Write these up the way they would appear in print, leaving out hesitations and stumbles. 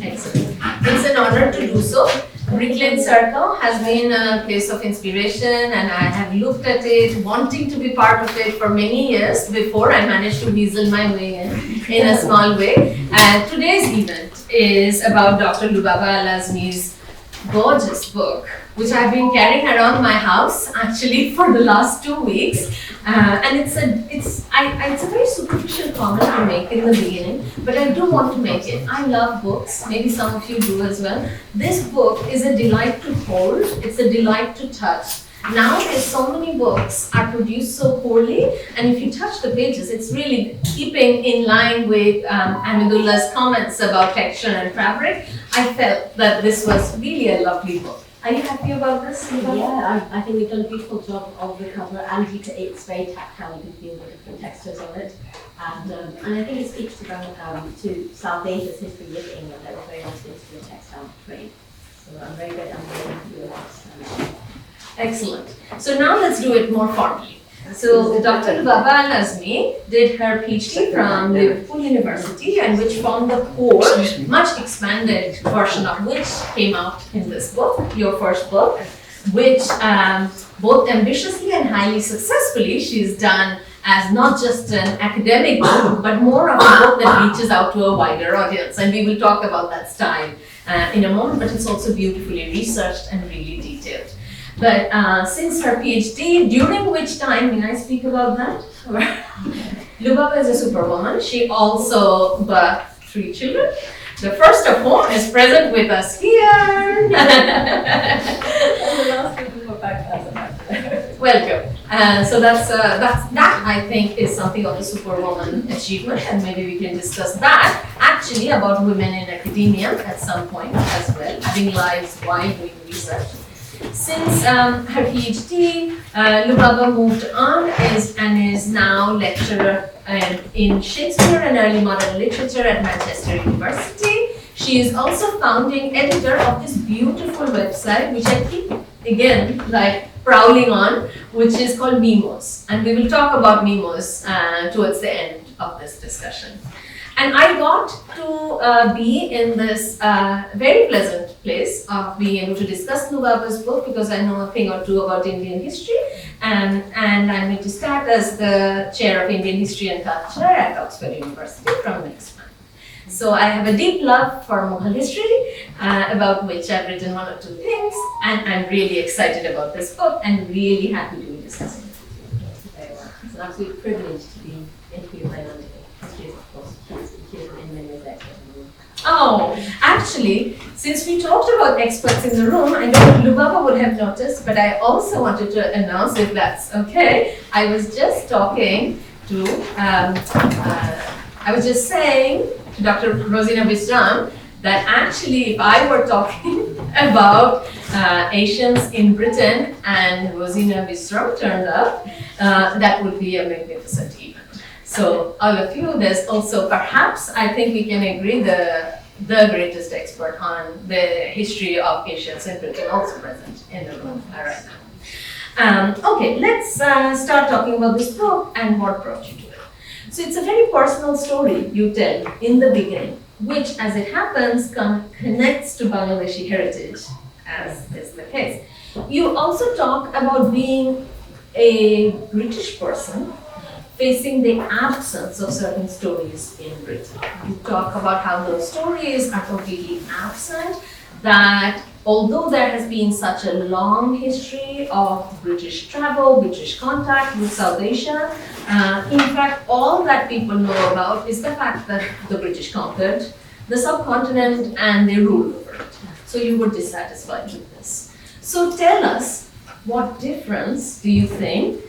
Excellent. It's an honor to do so. Brick Lane Circle has been a place of inspiration, and I have looked at it, wanting to be part of it for many years before I managed to weasel my way in a small way. And today's event is about Dr. Lubaaba Al-Azami's gorgeous book, which I've been carrying around my house actually for the last 2 weeks. And it's a very superficial comment to make in the beginning, but I do want to make it. I love books, maybe some of you do as well. This book is a delight to hold, it's a delight to touch. Nowadays, so many books are produced so poorly, and if you touch the pages, it's really keeping in line with Amidullah's comments about texture and fabric. I felt that this was really a lovely book. Are you happy about this? Yeah, I think we've done a beautiful job of the cover, and it's very tactile. You can feel the different textures of it, and I think it speaks to South Asia's history with England. That was very much into the textile trade. So I'm very happy with that. Excellent. So now let's do it more formally. So Dr. Lubaaba Al-Azami did her PhD from Liverpool University, and which formed the core, much expanded version of which came out in this book, your first book, which both ambitiously and highly successfully she's done as not just an academic book, but more of a book that reaches out to a wider audience. And we will talk about that style in a moment, but it's also beautifully researched and really detailed. But since her PhD, during which time, may I speak about that? Lubaaba is a superwoman. She also birthed 3 children. The first of whom is present with us here. Welcome. So that I think is something of a superwoman achievement, and maybe we can discuss that actually about women in academia at some point as well, living lives while doing research. Since her PhD, Lubaaba moved on and is now lecturer in Shakespeare and early modern literature at Manchester University. She is also founding editor of this beautiful website, which I keep again prowling on, which is called Memos. And we will talk about Memos towards the end of this discussion. And I got to be in this very pleasant place of being able to discuss Lubaaba's book, because I know a thing or two about Indian history, and I'm going to start as the chair of Indian history and culture at Oxford University from next month. So I have a deep love for Mughal history, about which I've written 1 or 2 things, and I'm really excited about this book and really happy to be discussing it with you. Very well. It's an absolute privilege to be interviewed by Nandini. History is, of course, in many ways expert in the room. Oh, actually, since we talked about experts in the room, I know Lubaaba would have noticed, but I also wanted to announce, if that's okay, I was just talking to, I was just saying to Dr. Rosina Visram that actually if I were talking about Asians in Britain and Rosina Visram turned up, that would be a magnificent event. So all of you, there's also perhaps, I think we can agree, the greatest expert on the history of Asians in Britain also present in the room right now. Okay, let's start talking about this book and what brought you to it. So it's a very personal story you tell in the beginning, which as it happens connects to Bangladeshi heritage, as is the case. You also talk about being a British person facing the absence of certain stories in Britain. You talk about how those stories are completely absent, that although there has been such a long history of British travel, British contact with South Asia, in fact, all that people know about is the fact that the British conquered the subcontinent and they ruled over it. So you were dissatisfied with this. So tell us, what difference do you think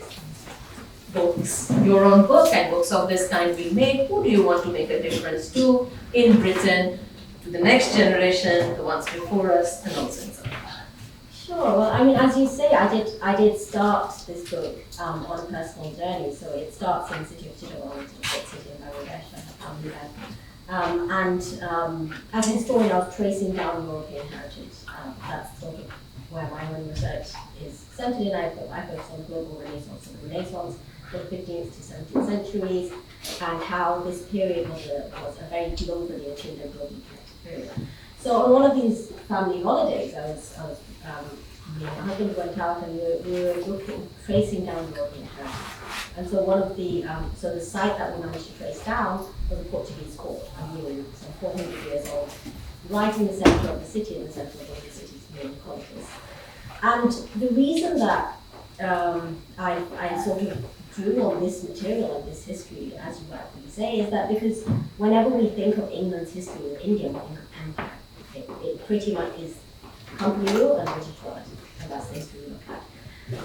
books, your own book and books of this kind will make? Who do you want to make a difference to in Britain, to the next generation, the ones before us, and also in South Asia? Sure. Well, I mean, as you say, I did start this book on a personal journey. So it starts in the city of Chittagong, which is a great city in Bangladesh. As a historian, I was tracing down European heritage. That's sort of where my own research is centered in. I focus on global Renaissance and Renaissance, the 15th to 17th centuries, and how this period was a very globally attuned and globally connected period. So on one of these family holidays, my husband went out and we were looking, tracing down the road in Paris. And so one of the, so the site that we managed to trace down was a Portuguese court, and we were some 400 years old, right in the center of the city, in the center of one of the city's main colleges. And the reason that I sort of drew on this material and this history, as you rightly say, is that because whenever we think of England's history with India, we think of empire. It pretty much is company rule and British rule, and that's the history we look at.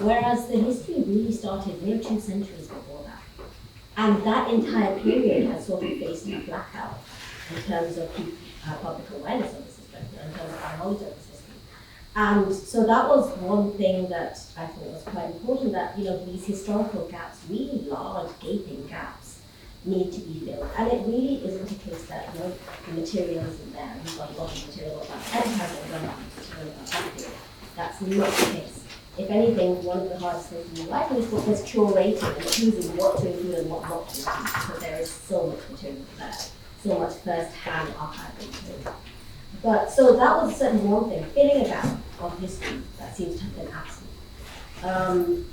Whereas the history really started near 2 centuries before that. And that entire period has sort of faced a blackout in terms of public awareness of this history, in terms of our knowledge of this history. And so that was one thing that I thought was quite important, that these historical gaps, really large gaping gaps, need to be filled. And it really isn't a case that the material isn't there. We've got a lot of material about empire and material about that period. That's not the case. If anything, one of the hardest things in writing this book was curating and choosing what to include and what not to include, because there is so much material there, so much first-hand archival material. But so that was certainly one thing, filling a gap of history that seems to have been absent.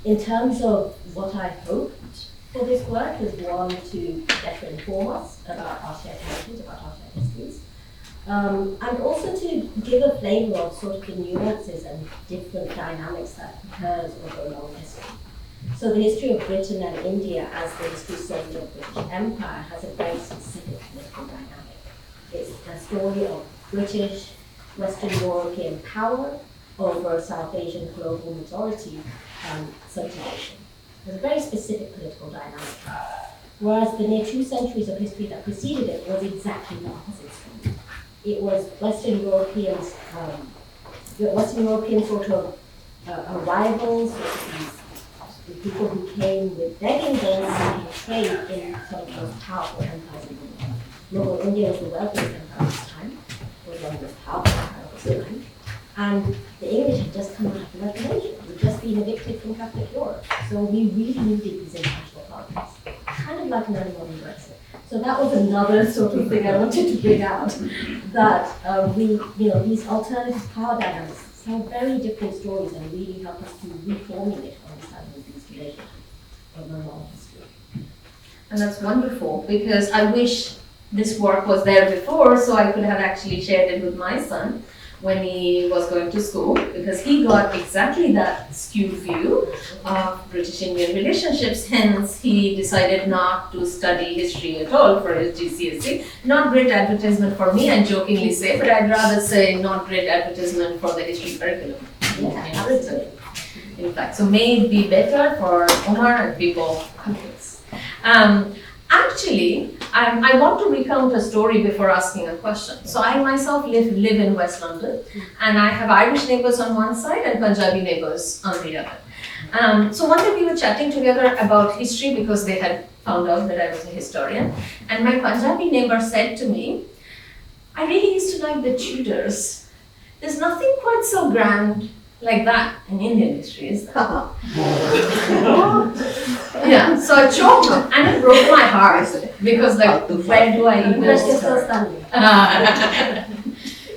In terms of what I hoped for this work is one, to better inform us about our shared heritage, about our shared histories, and also to give a flavour of sort of the nuances and different dynamics that occurs over a long history. So the history of Britain and India as the history solely of the British Empire has a very specific political dynamic. It's a story of British, Western European power over South Asian global majority subjugation. There's a very specific political dynamic. Whereas the near 2 centuries of history that preceded it was exactly the opposite story. It was Western European sort of arrivals, the people who came with begging bowls and trade in some of the most powerful empires in the world. Mughal India was the wealthiest empire at the time, was one of the most powerful empires at the time. And the English had just come out of the Reformation. We'd just been evicted from Catholic Europe. So we really needed these international partners, kind of like an early modern Brexit. So that was another sort of thing I wanted to bring out, that these alternative power dynamics tell very different stories and really help us to reformulate our understanding of these relationships over a long history. And that's wonderful, because I wish this work was there before, so I could have actually shared it with my son when he was going to school, because he got exactly that skewed view of British-Indian relationships. Hence, he decided not to study history at all for his GCSE. Not great advertisement for me, I jokingly say, but I'd rather say not great advertisement for the history curriculum. In fact, so may it be better for Omar and people. Actually, I want to recount a story before asking a question. So I myself live in West London, and I have Irish neighbors on one side and Punjabi neighbors on the other. So one day we were chatting together about history because they had found out that I was a historian. And my Punjabi neighbor said to me, I really used to like the Tudors. There's nothing quite so grand like that in Indian history, is there? Yeah, so I choked and it broke my heart because where do I even start?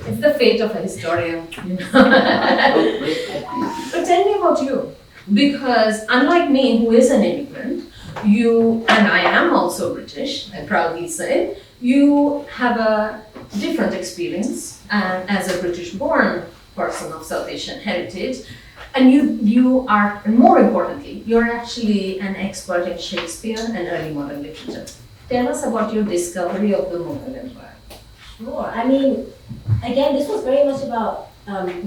It's the fate of a historian, But tell me about you, because unlike me, who is an immigrant, you, and I am also British, I proudly say, you have a different experience as a British-born person of South Asian heritage, and you are, and more importantly, you're actually an expert in Shakespeare and early modern literature. Tell us about your discovery of the Mughal Empire. Sure. I mean, again, this was very much about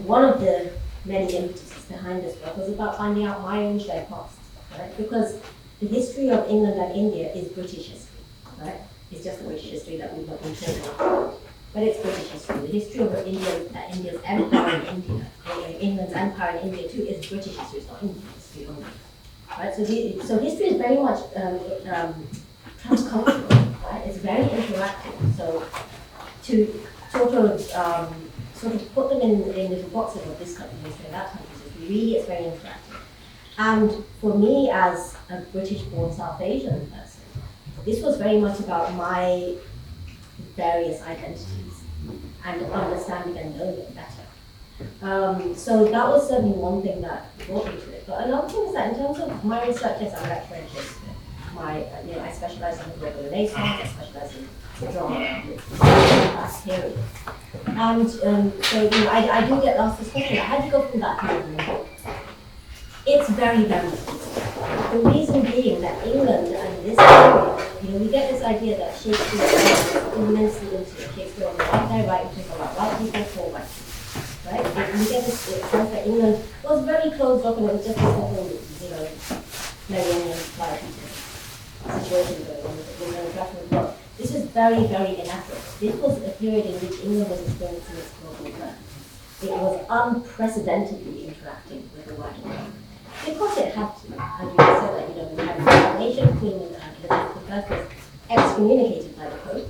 one of the many impetuses behind this book was about finding out my own shared past, right? Because the history of England and India is British history, right? It's just British history that we've not been told about. But it's British history. The history of India's empire in India, England's empire in India too, is British history. It's not Indian history only. Right? So history is very much transcultural. Right? It's very interactive. So to sort of put them in little boxes of this country history, that country's history, really it's very interactive. And for me, as a British-born South Asian person, this was very much about my various identities and understanding and knowing it better. So that was certainly one thing that brought me to it. But another thing is that in terms of my research, yes, I'm a lecturer in Shakespeare. I specialize in the global Renaissance, I specialize in drama and that period. And so I do get asked this question, how do you go from that to the book? It's very, very easy. The reason being that England and this period, we get this idea that Shakespeare is immensely into Shakespeare on the right there, right people, white people, for white people. Right? We get this sense that England was very closed up and it was just this little, Mediterranean situation going on with the This is very, very inaccurate. This was a period in which England was experiencing its global growth. It was unprecedentedly interacting with the wider world. Because it had to, and you said that, we had the coronation, Queen Elizabeth I was excommunicated by the Pope.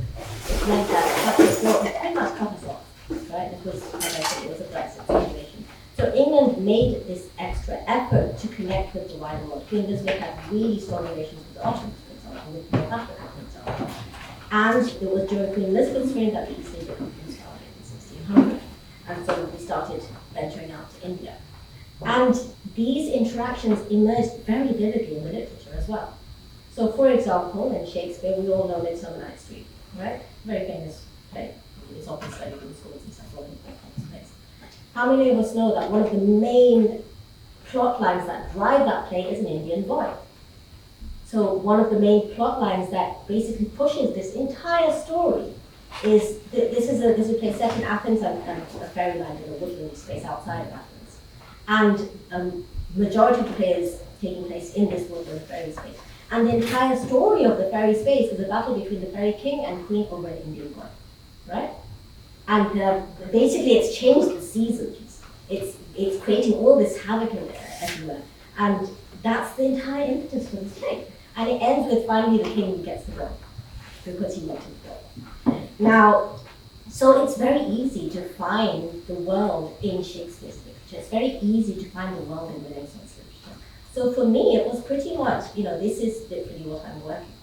It meant that Catholics were pretty much cut us off. Right? It was, as I said, it was a Brexit situation. So England made this extra effort to connect with the wider world. Queen Elizabeth had really strong relations with the Ottomans, for example, with North Africa, for example. And it was during Queen Elizabeth's reign that the East India Company started in 1600. And so we started venturing out to India. And these interactions emerged very vividly in the literature as well. So for example, in Shakespeare, we all know Midsummer Night's Dream, right? Very famous play. It's often studied in schools and stuff all in this place. How many of us know that one of the main plot lines that drive that play is an Indian boy? So one of the main plot lines that basically pushes this entire story is this is a play set in Athens and a fairyland in a woodland space outside of Athens. And majority of the play is taking place in this woodland fairy space. And the entire story of the fairy space is a battle between the fairy king and queen over an Indian boy. Right? And basically it's changed the seasons. It's creating all this havoc everywhere. And that's the entire impetus for this play. And it ends with finally the king gets the goal, because he wanted the goal. Now, so it's very easy to find the world in Shakespeare's literature. It's very easy to find the world in Renaissance literature. So for me, it was pretty much, this is literally what I'm working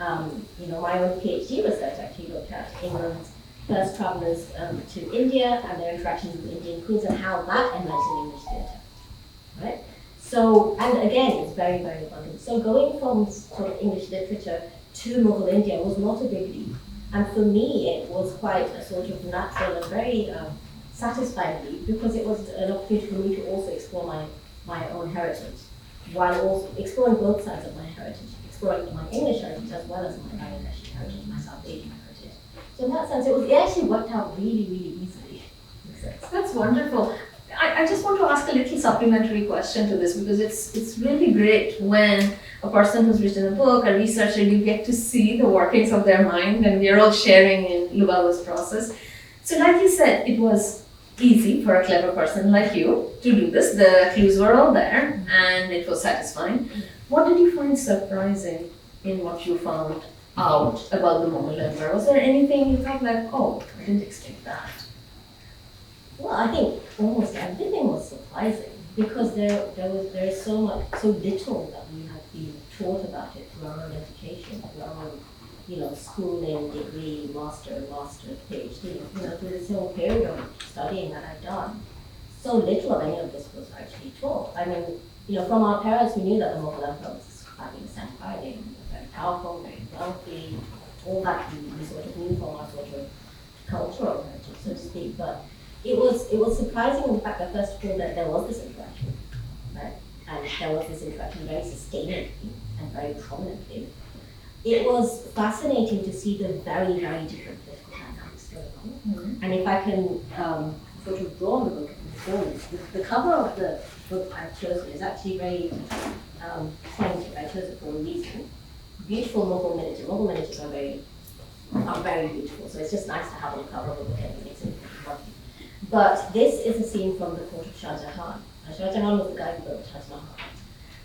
on. My own PhD research actually looked at England's first travellers to India and their interactions with Indian queens and how that emerged in English theatre, right? So, and again, it's very, very abundant. So going from sort of English literature to Mughal India was not a big leap. And for me, it was quite a sort of natural and very satisfying leap because it was an opportunity for me to also explore my own heritage, while also exploring both sides of my heritage. Exploring my English heritage as well as my Bangladeshi heritage, my South Asian heritage. So in that sense, it actually worked out really, really easily. That's wonderful. I just want to ask a little supplementary question to this because it's really great when a person who's written a book, a researcher, you get to see the workings of their mind and we're all sharing in Lubaaba's process. So like you said, it was easy for a clever person like you to do this. The clues were all there and it was satisfying. What did you find surprising in what you found out about the Mughal Empire? Was there anything you thought like, oh, I didn't expect that? Well, I think almost everything was surprising because there is so little that we have been taught about it through our own education, through our own, schooling, degree, master, PhD, through this whole period of studying that I've done. So little of any of this was actually taught. I mean, from our parents, we knew that the Mughal Empire was fabulous empire, very powerful, very wealthy, all that we sort of knew from our sort of cultural heritage, so to speak. But it was surprising in the fact that first of all that there was this interaction, right? And there was this interaction very sustainably and very prominently. It was fascinating to see the very, very different political dynamics going on. Mm-hmm. And if I can sort of draw on the book and performance, the cover of the book I've chosen is actually very pointed. I chose it for a reason. Beautiful Mughal miniature. Mughal miniatures are very beautiful, so it's just nice to have on the cover of a book and it's important. But this is a scene from the court of Shah Jahan. Shah Jahan was the guy who built Taj Mahal.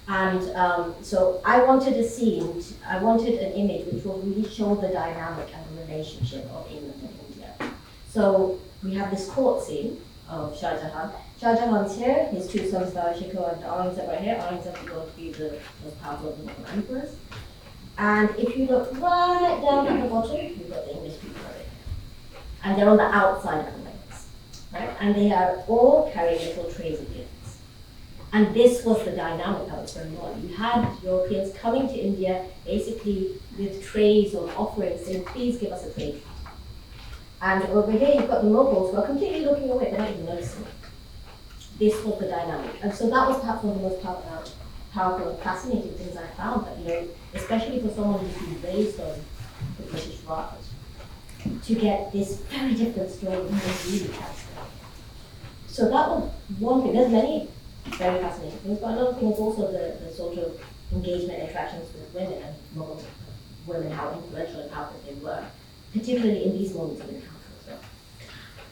And so I wanted an image which will really show the dynamic and the relationship of England and India. So we have this court scene of Shah Jahan. Shah Jahan's here, his two sons, Shikoh and Aurangzeb are here. Aurangzeb is going to be the most powerful of the Mughal emperors. And if you look right down at the bottom, you've got the English people over here. and they're on the outside of the wings, right? And they are all carrying little trays of gifts. And this was the dynamic that was going on. You had Europeans coming to India basically with trays of offerings saying, please give us a trade. And over here you've got the Mughals who are completely looking away, they're not even noticing. This was the dynamic. And so that was perhaps one of the most powerful and fascinating things I found, that, especially for someone who's been raised on the British Raj, to get this very different story that was really transformed. So that was one thing. There's many very fascinating things, but another thing is also the sort of engagement interactions with women and Mughal women, how influential and powerful they were, particularly in these moments of encounter as well.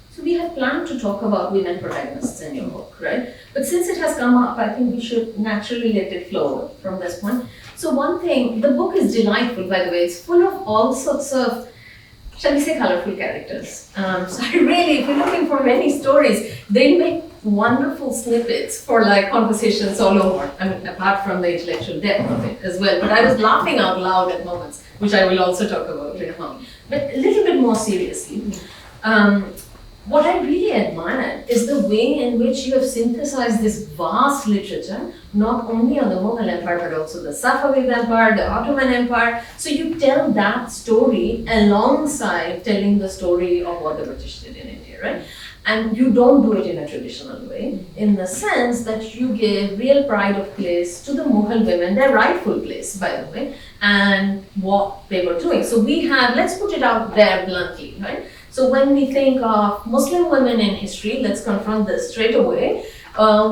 So we had planned to talk about women protagonists in your book, right? But since it has come up, I think we should naturally let it flow from this point. So one thing, the book is delightful, by the way. It's full of all sorts of, shall we say, colorful characters. So really, if you're looking for many stories, they make wonderful snippets for like conversations all over. I mean, apart from the intellectual depth of it as well. But I was laughing out loud at moments, which I will also talk about in a moment. But a little bit more seriously, what I really admire is the way in which you have synthesized this vast literature, not only on the Mughal Empire, but also the Safavid Empire, the Ottoman Empire. So you tell that story alongside telling the story of what the British did in India, right? And you don't do it in a traditional way, in the sense that you give real pride of place to the Mughal women, their rightful place, by the way, and what they were doing. So we have, let's put it out there bluntly, right? So when we think of Muslim women in history, let's confront this straight away.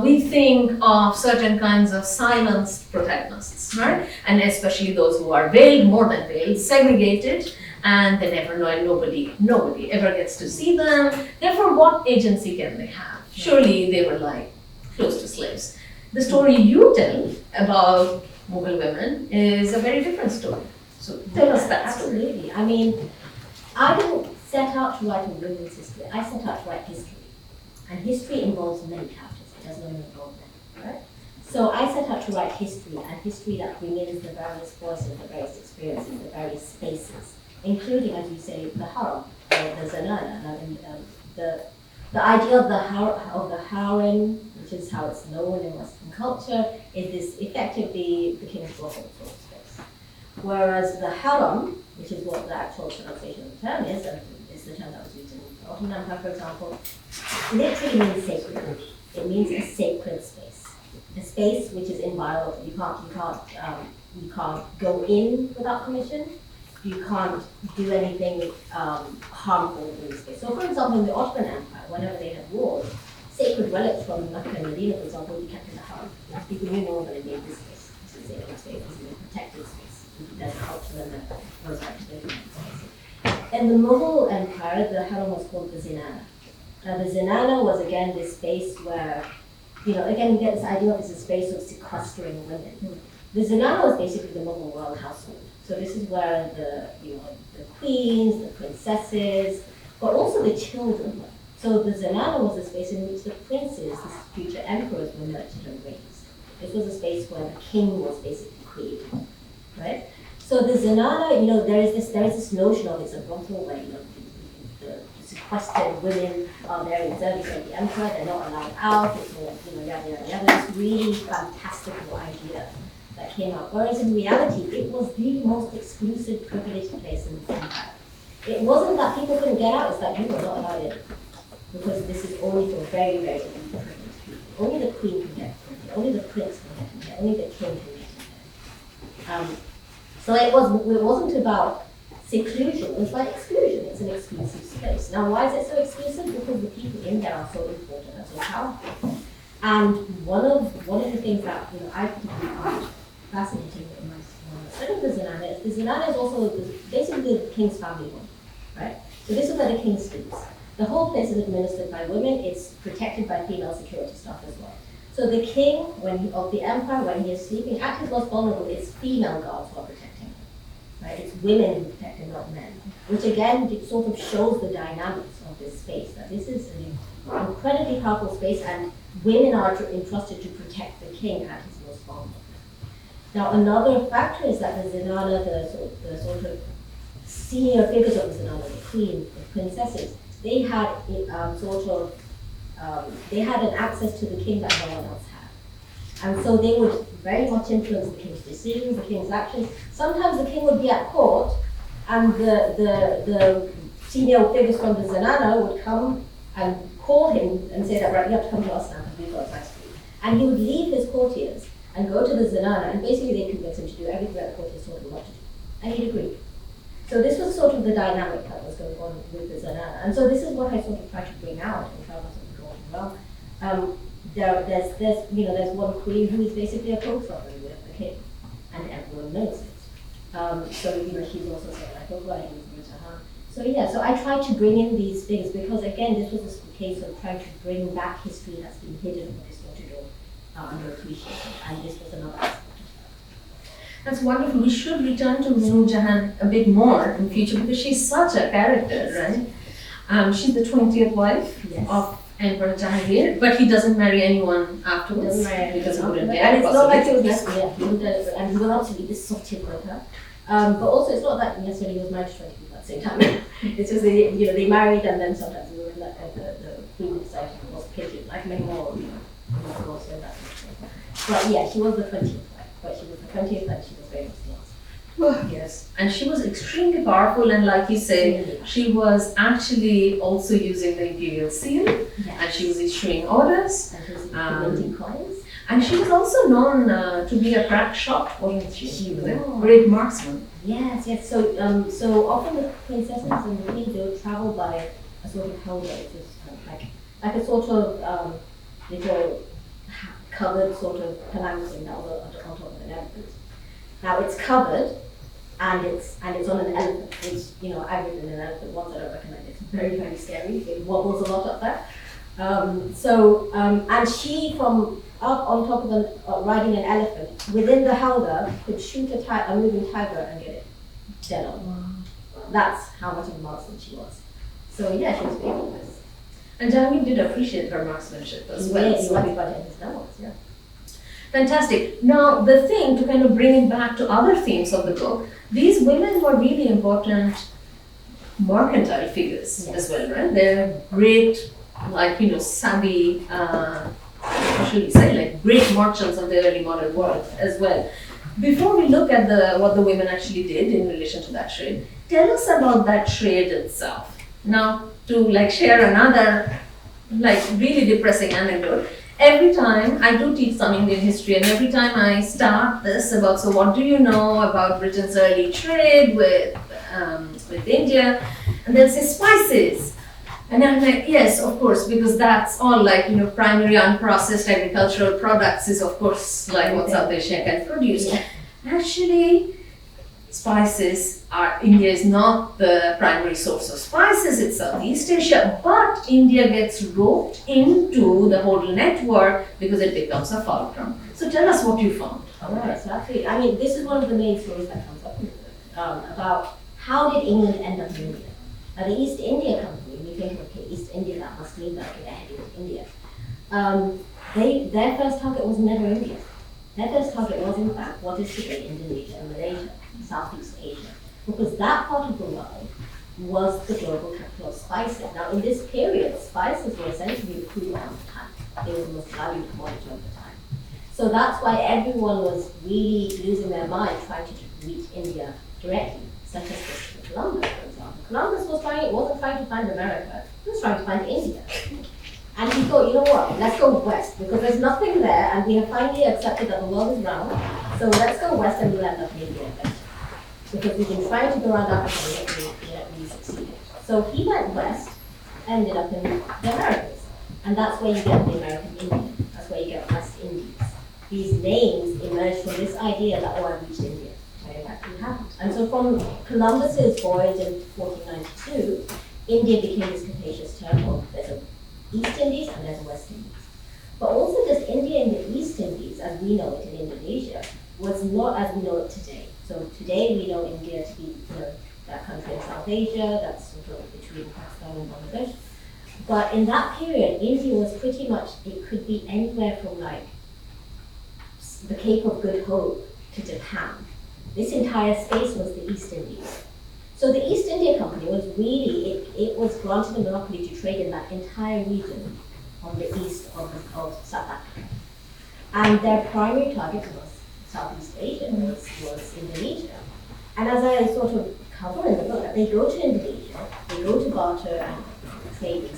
We think of certain kinds of silenced protagonists, right? And especially those who are veiled, more than veiled, segregated, and they never know, and nobody ever gets to see them. Therefore, what agency can they have? Surely they were like close to slaves. The story you tell about Mughal women is a very different story. So tell us that story. Absolutely. I mean, I didn't set out to write a women's history. I set out to write history. And history involves many characters. It doesn't only involve men, right? So I set out to write history, and history that brings the various voices, the various experiences, the various spaces, including, as you say, the harem, the zanana. And the idea of the harem, which is how it's known in Western culture, is this effectively the king's brothel sort of space. Whereas the harem, which is what the actual translation of the term is, and is the term that was used in the Ottoman Empire, for example, literally means sacred. It means a sacred space. A space which is inviolable. You can't go in without permission. You can't do anything harmful in the space. So, for example, in the Ottoman Empire, whenever they had wars, sacred relics from Mecca and Medina, for example, would be kept in the harem. People knew no one would invade this space. This is a sacred space. This is a protected space. There's culture and those types of things. In the Mughal Empire, the harem was called the zinana. Now, the zinana was again this space where, again, you get this idea of it's a space of sequestering women. The zinana was basically the Mughal royal household. So this is where the queens, the princesses, but also the children were. So the zinana was a space in which the princes, the future emperors, were nurtured and raised. This was a space where the king was basically created, right? So the zinana, there is this notion of it's a brothel where the sequestered women are there in service of the emperor. They're not allowed out. It's all yada yada yada. This really fantastical idea that came out. Whereas in reality, it was the most exclusive, privileged place in the empire. It wasn't that people couldn't get out; it's that you were not allowed in, because this is only for very, very elite privileged people. Only the queen can get in there. Only the prince can get in there. Only the king can get in there. So it wasn't about seclusion, it was about exclusion. It's an exclusive space. Now, why is it so exclusive? Because the people in there are so important and so powerful. And one of the things that I particularly find fascinating in my studying the zinana is also basically the king's family home, right? So this is where the king sleeps. The whole place is administered by women. It's protected by female security staff as well. So the king, of the empire, when he is sleeping, at his most vulnerable, it's female guards who are protecting him. Right? It's women who protect him, not men. Which again, it sort of shows the dynamics of this space. That this is an incredibly powerful space, and women are entrusted to protect the king at his most vulnerable. Now, another factor is that the zinana, the sort of senior figures of the zinana, the queen, the princesses, they had they had an access to the king that no one else had. And so they would very much influence the king's decisions, the king's actions. Sometimes the king would be at court and the senior figures from the Zenana would come and call him and say that, right, you have to come to us now because we've got advice for you. And he would leave his courtiers and go to the Zenana, and basically they convinced him to do everything that the courtiers told him not to do. And he'd agree. So this was sort of the dynamic that was going on with the Zenana. And so this is what I sort of try to bring out in Travels of the Golden Realm. There's one queen who is basically a co-sovereign with the king, and everyone knows it. She's also saying like, oh, well, he was Mutahan. So I try to bring in these things because again, this was a case of trying to bring back history that's been hidden or distorted or underappreciated, and this was another aspect of that. That's wonderful. We should return to Nur Jahan a bit more in future because she's such a character, right? She's the 20th wife of Emperor Jahangir, but he doesn't marry anyone afterwards because he wouldn't dare. And it's not like he was and he was absolutely besotted with her. But also, it's not that necessarily he was married to 20 people at the same time. It's just they married, and then sometimes we were like the queen decided to was pigeon, like many more, also that. But yeah, she was the 20th wife, but she was the 20th, and she was very much the last. Yes, and she was extremely powerful, and like you say, she was actually also using the imperial seal, and she was issuing orders, and she was implementing coins. And she was also known to be a crack shot, wasn't she? She was a great marksman. Yes. So often the princesses and the queen, they would travel by a sort of helmet, which is like a sort of little covered sort of palanquin that was on top of an elephant. Now it's covered and it's on an elephant, which I've ridden an elephant once. I don't recommend it. It's very, very scary. It wobbles a lot up there. And she from up on top of riding an elephant within the howdah could shoot a moving tiger and get it dead on. Wow. That's how much of a marksman she was. So yeah, she was very famous. And Jahangir did appreciate her marksmanship as well. Yeah, so he got it in his novels, yeah. Fantastic. Now, the thing to kind of bring it back to other themes of the book, these women were really important mercantile figures as well, right? They're great, savvy, what should we say, like great merchants of the early modern world as well. Before we look at what the women actually did in relation to that trade, tell us about that trade itself. Now, to share another really depressing anecdote. Every time I do teach some Indian history, and every time I start this about, so what do you know about Britain's early trade with India? And they'll say spices. And I'm like, yes, of course, because that's all primary unprocessed agricultural products is of course what South Asia can produce. Yeah. Actually, spices India is not the primary source of spices, it's Southeast Asia, but India gets roped into the whole network because it becomes a fulcrum. So tell us what you found. Alright, so actually, this is one of the main stories that comes up in the book, about how did England end up in India. Now the East India Company, we think, okay, East India, that must mean that they're heading to India. Their first target was never India. Their first target was, in fact, what is today Indonesia and Malaysia, Southeast Asia, because that part of the world was the global capital of spices. Now, in this period, spices were essentially the crude oil of the time. They were the most valued commodity of the time. So that's why everyone was really losing their mind trying to reach India directly, such as Christopher Columbus, for example. Columbus wasn't trying to find America, he was trying to find India. And he thought, you know what, let's go west, because there's nothing there, and we have finally accepted that the world is round, so let's go west and we'll end up in India eventually. Because we've been trying to go around Africa and yet we succeeded. So he went west, ended up in the Americas. And that's where you get the American Indian. That's where you get West Indies. These names emerged from this idea that, I've reached India. And it actually happened. And so from Columbus's voyage in 1492, India became this capacious term of there's an East Indies and there's a West Indies. But also just India in the East Indies, as we know it in Indonesia, was not as we know it today. So today we know India to be that country in South Asia, that's sort of between Pakistan and Bangladesh. But in that period, India was pretty much, it could be anywhere from the Cape of Good Hope to Japan. This entire space was the East Indies. So the East India Company, was really, it was granted a monopoly to trade in that entire region on the east of South Africa. And their primary target was Southeast Asia, was Indonesia. And as I sort of cover in the book, they go to Indonesia, they go to barter and trade to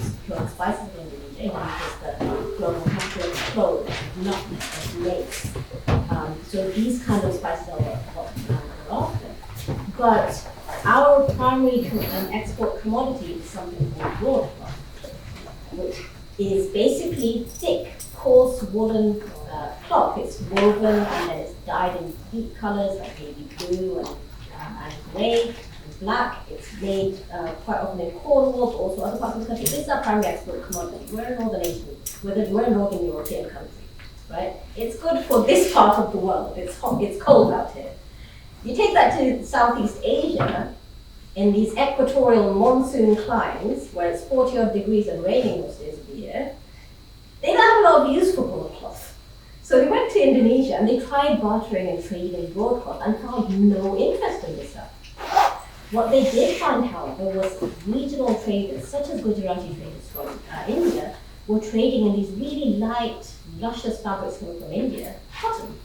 secure spices in Indonesia, because the global capital of clothes, nuts, and grapes. So these kind of spices are what we're after. But our primary export commodity is something called broadcloth, which is basically thick, coarse woolen cloth. It's woven and then it's dyed in deep colors like baby blue and grey and black. It's made quite often in Cornwall, but also other parts of the country. This is our primary export commodity. We're a northern nation. We're a northern European country, right? It's good for this part of the world. It's hot. It's cold out here. You take that to Southeast Asia, in these equatorial monsoon climes, where it's 40-odd degrees and raining most days of the year, they don't have a lot of use for broadcloth. So they went to Indonesia and they tried bartering and trading in broadcloth and found no interest in this stuff. What they did find, however, was regional traders, such as Gujarati traders from India, were trading in these really light, luscious fabrics coming from India, cotton.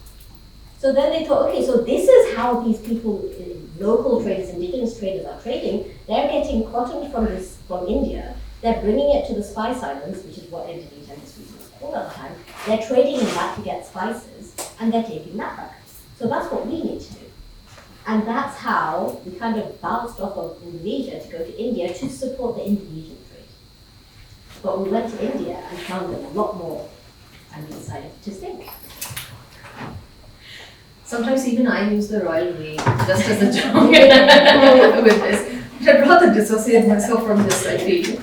So then they thought, okay, so this is how these people, local traders, indigenous traders are trading. They're getting cotton from India. They're bringing it to the Spice Islands, which is what Indonesia and this region was called at the time. They're trading in that to get spices, and they're taking that back. So that's what we need to do. And that's how we kind of bounced off of Indonesia to go to India to support the Indonesian trade. But we went to India and found them a lot more, and we decided to stay. Sometimes even I use the royal we just as a joke with this. But I'd rather dissociate myself from this, I feel.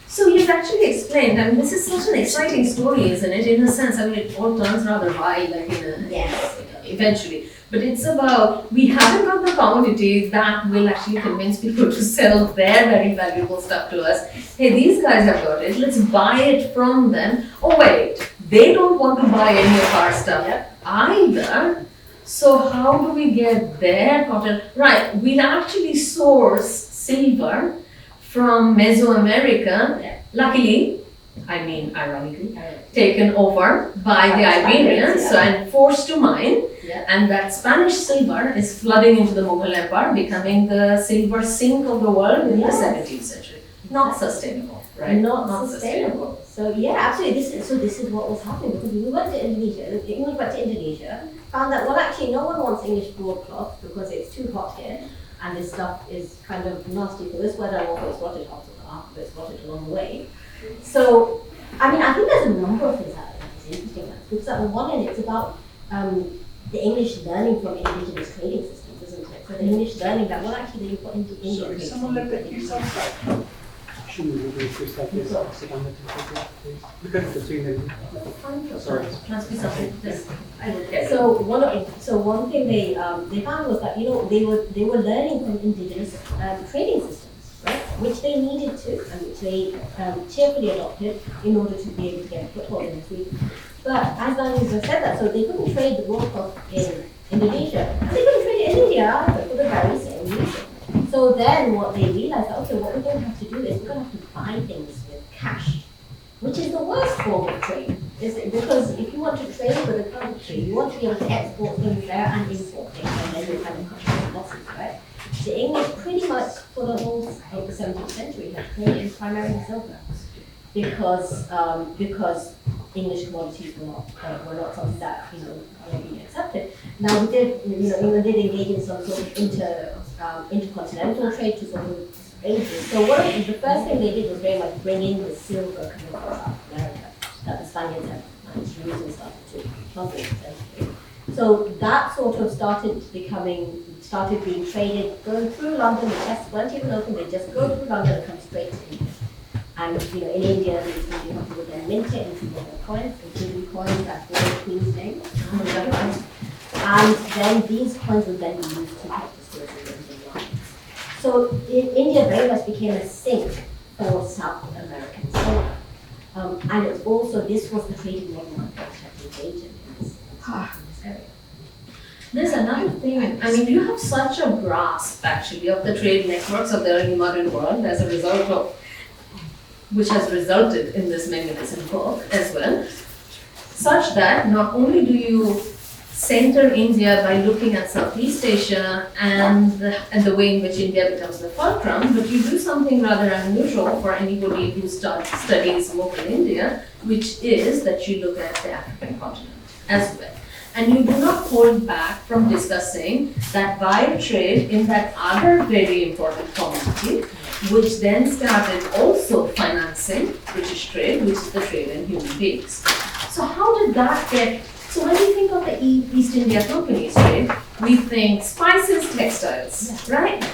So you've actually explained, I mean, this is such an exciting story, isn't it? In a sense, I mean, it all turns rather wild, like eventually. But it's about, we haven't got the commodity that will actually convince people to sell their very valuable stuff to us. Hey, these guys have got it, let's buy it from them. Oh wait, they don't want to buy any of our stuff either. So how do we get their cotton? Right, we'll actually source silver from Mesoamerica, luckily, I mean ironically, taken over by the Iberians and forced to mine. And that Spanish silver is flooding into the Mughal Empire, becoming the silver sink of the world in the 17th century. Not sustainable, right? Not sustainable. So yeah, absolutely. This is what was happening, because we went to Indonesia. England went to Indonesia, found that well, actually, no one wants English broadcloth because it's too hot here, and this stuff is kind of nasty for this weather. And also, it's rotted half of it's rotted along the way. So, I mean, I think there's a number of things that is interesting. Because on one end, it's about the English learning from indigenous trading systems, isn't it? So the English learning that, well, actually, you've got Indian. Sorry, someone look at yourself. Shouldn't we do this like this? Sit on the table, please. Look at the between them. Sorry. Must be something. So one thing they found was that they were learning from indigenous trading systems, right? Which they needed to, and which they cheerfully adopted in order to be able to get a foothold in this region. But as Nandini just said that, so they couldn't trade the broadcloth in Indonesia, and they couldn't trade it in India for the very same reason. So then what they realized, okay, what we're going to have to do is we're going to have to buy things with cash, which is the worst form of trade. Because if you want to trade with a country, you want to be able to export things there and import things, and then you kind of cut your losses, right? The English pretty much for the whole of the 17th century had traded primarily silver, because English commodities were not something that were being accepted. Now we did, England did engage in some sort of intercontinental trade to sort of aid this. So the first thing they did was very much bring in the silver coming from South America that the Spaniards had managed to use and started to smuggle essentially. So that sort of started being traded, going through London. The chests weren't even open; they just go through London and come straight to India. And in India, these people would then mint it into different coins, including coins that bore the Queen's name. And then these coins would then be used to purchase goods in the Indian market. So India very much became a sink for South American silver. And it was also, this was the trading model that was engaged in this area. There's another thing. I mean, you have such a grasp actually of the trade networks of the early modern world as a result of, which has resulted in this magnificent book as well, such that not only do you center India by looking at Southeast Asia and the way in which India becomes the fulcrum, but you do something rather unusual for anybody who studies Mughal India, which is that you look at the African continent as well. And you do not hold back from discussing that wide trade in that other very important commodity, which then started also financing British trade, which is the trade in human beings. So how did that get? So when we think of the East India Company's trade, we think spices, textiles, right?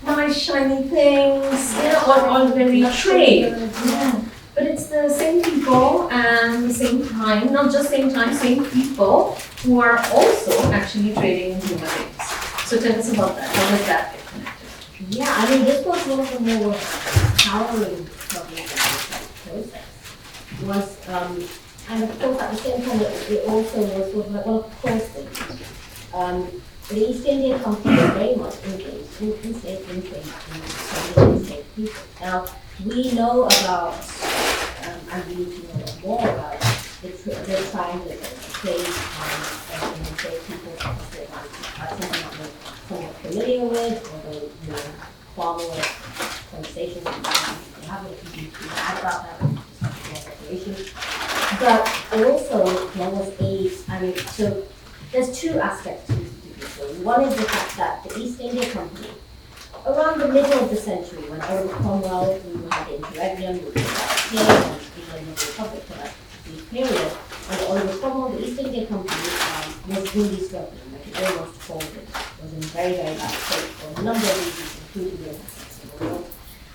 Nice shiny things, all very trade. Yeah. But it's the same people and the same time, not just same time, same people who are also actually trading in human beings. So tell us about that. How does that get connected? Yeah, I mean, this was one of the more empowering problems of the process. Was, and of course, at the same time, it also was sort of like, well, of course, the East India Company was very much engaged in enslaved enslaved people. Now, we know about, and we need to know more about the triangle of trade and enslaved people, something that we're somewhat familiar with, although, formal conversations we have with people who add about that, but also there was so there's two aspects to this story. One is the fact that the East India Company, around the middle of the century, when Oliver Cromwell, who had the interregnum with the King and England was a republic for that brief period, and Oliver Cromwell, the East India Company was really struggling, like it almost folded. It was in very, very bad shape for a number of reasons, including the aspects of the world.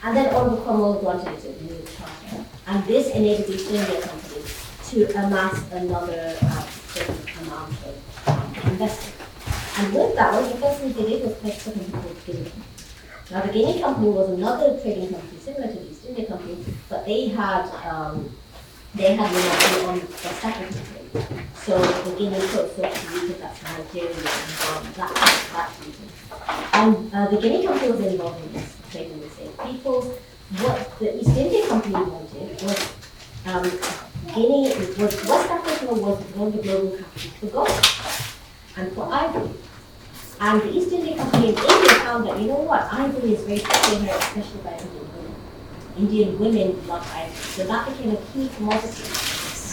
And then Oliver Cromwell granted it a new charter, and this enabled the East India Company to amass another certain amount of investment. And with that, one of the first things they did was collect something called Guinea. Now, the Guinea Company was another trading company similar to the East India Company, but they had monopoly on West African trade. So the Guinea coast, so the region that's Nigeria and that region. And the Guinea Company was involved in this trading with same peoples. What the East India Company wanted was West Africa was one of the global capitals for gold and for ivory. And the East India Company in India found that, ivory is very popular, especially by Indian women. Indian women love ivory. So that became a key commodity.